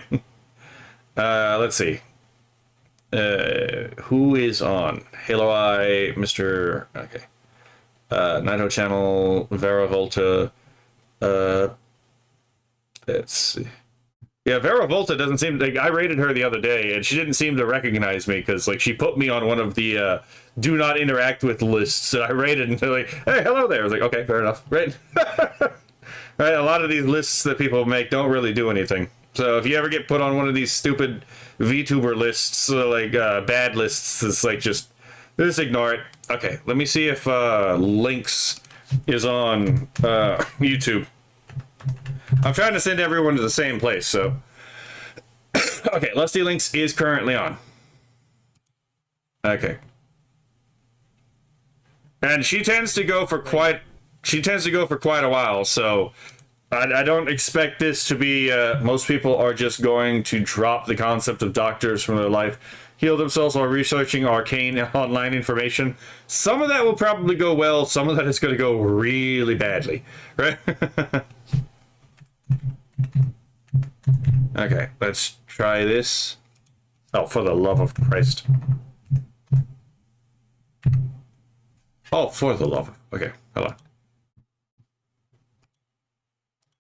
Let's see. Who is on? Halo Eye, Mr. Okay. Nighto Channel, Vera Volta. Let's see. Yeah, Vera Volta doesn't seem like, I rated her the other day and she didn't seem to recognize me, because like she put me on one of the do not interact with lists that I rated, and they're like, hey, hello there. I was like, okay, fair enough, right? Right, a lot of these lists that people make don't really do anything. So if you ever get put on one of these stupid VTuber lists, like bad lists, it's like just ignore it. Okay, let me see if Links is on YouTube. I'm trying to send everyone to the same place, so... Okay, Lusty Links is currently on. Okay. And she tends to go for quite a while, so... I don't expect this to be... most people are just going to drop the concept of doctors from their life, heal themselves while researching arcane online information. Some of that will probably go well, some of that is going to go really badly, right? Okay, let's try this. Oh, for the love of Christ. Oh, for the love of... Okay, hold on.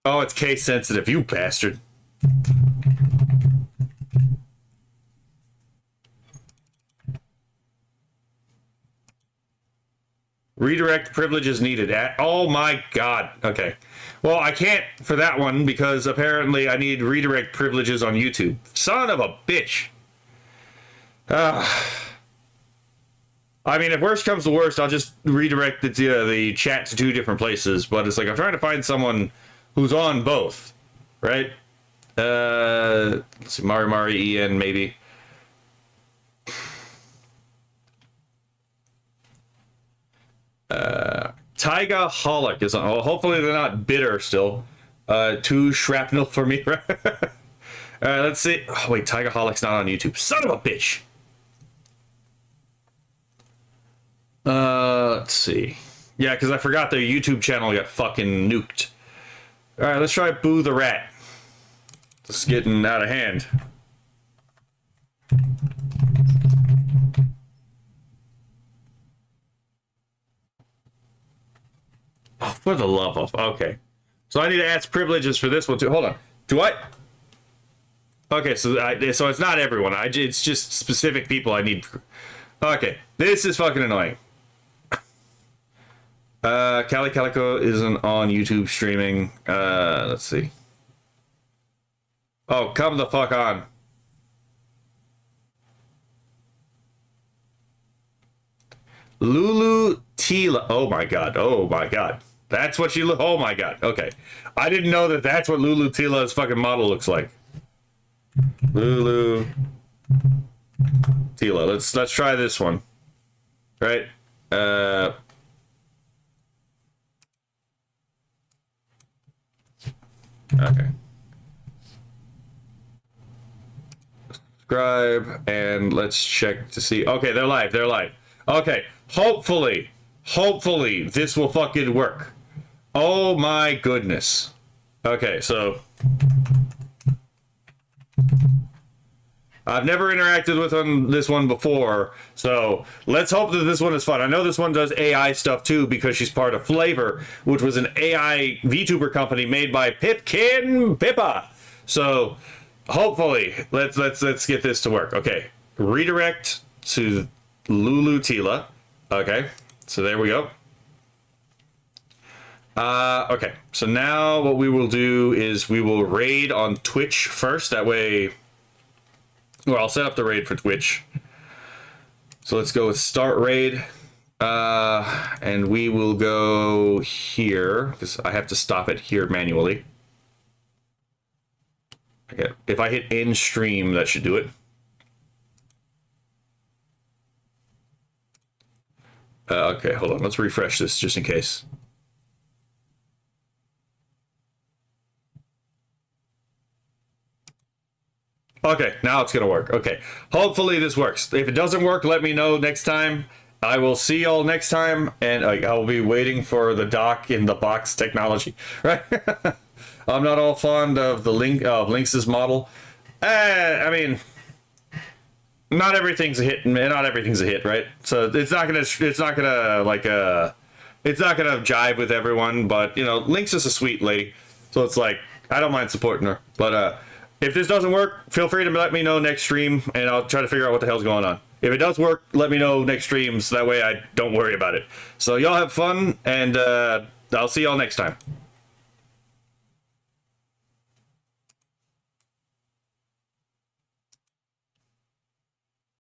Oh, it's case sensitive, you bastard. Redirect privileges needed. Oh my god. Okay. Well, I can't for that one because apparently I need redirect privileges on YouTube. Son of a bitch. I mean, if worst comes to worst, I'll just redirect the chat to 2 different places. But it's like I'm trying to find someone who's on both, right? Let's see, Mari Ian maybe. Tyga Holic is on. Well, hopefully they're not bitter still. 2 shrapnel for me. All right, let's see. Oh, wait, Tyga Holic's not on YouTube. Son of a bitch. Let's see. Yeah, because I forgot their YouTube channel got fucking nuked. All right, let's try Boo the Rat. It's getting out of hand. Oh, for the love of... Okay. So I need to ask privileges for this one, too. Hold on. Do I... Okay, so it's not everyone. It's just specific people I need... Okay. This is fucking annoying. Cali Calico isn't on YouTube streaming. Let's see. Oh, come the fuck on. Lulu Tila. Oh my god. Oh my god. That's what she look. Oh my god. Okay. I didn't know that that's what Lulu Tila's fucking model looks like. Lulu Tila. Let's try this one. Right? Okay. Subscribe and let's check to see. Okay, they're live. They're live. Okay. Hopefully this will fucking work. Oh my goodness. Okay, so I've never interacted with this one before, so let's hope that this one is fun. I know this one does AI stuff too because she's part of Flavor, which was an AI VTuber company made by Pipkin Pippa. So hopefully, let's get this to work. Okay, redirect to Lulu Tila. Okay, so there we go. Okay, so now what we will do is we will raid on Twitch first. That way, well, I'll set up the raid for Twitch. So let's go with start raid. And we will go here because I have to stop it here manually. Okay, if I hit in stream, that should do it. Okay, hold on. Let's refresh this just in case. Okay, now it's gonna work. Okay, hopefully this works. If it doesn't work, let me know next time. I will see y'all next time, and I'll be waiting for the dock in the box technology. Right? I'm not all fond of the Lynx's model. I mean, not everything's a hit, not everything's a hit, right? So it's not gonna jive with everyone. But you know, Lynx is a sweet lady, so it's like I don't mind supporting her. But if this doesn't work, feel free to let me know next stream, and I'll try to figure out what the hell's going on. If it does work, let me know next stream, so that way I don't worry about it. So y'all have fun, and I'll see y'all next time.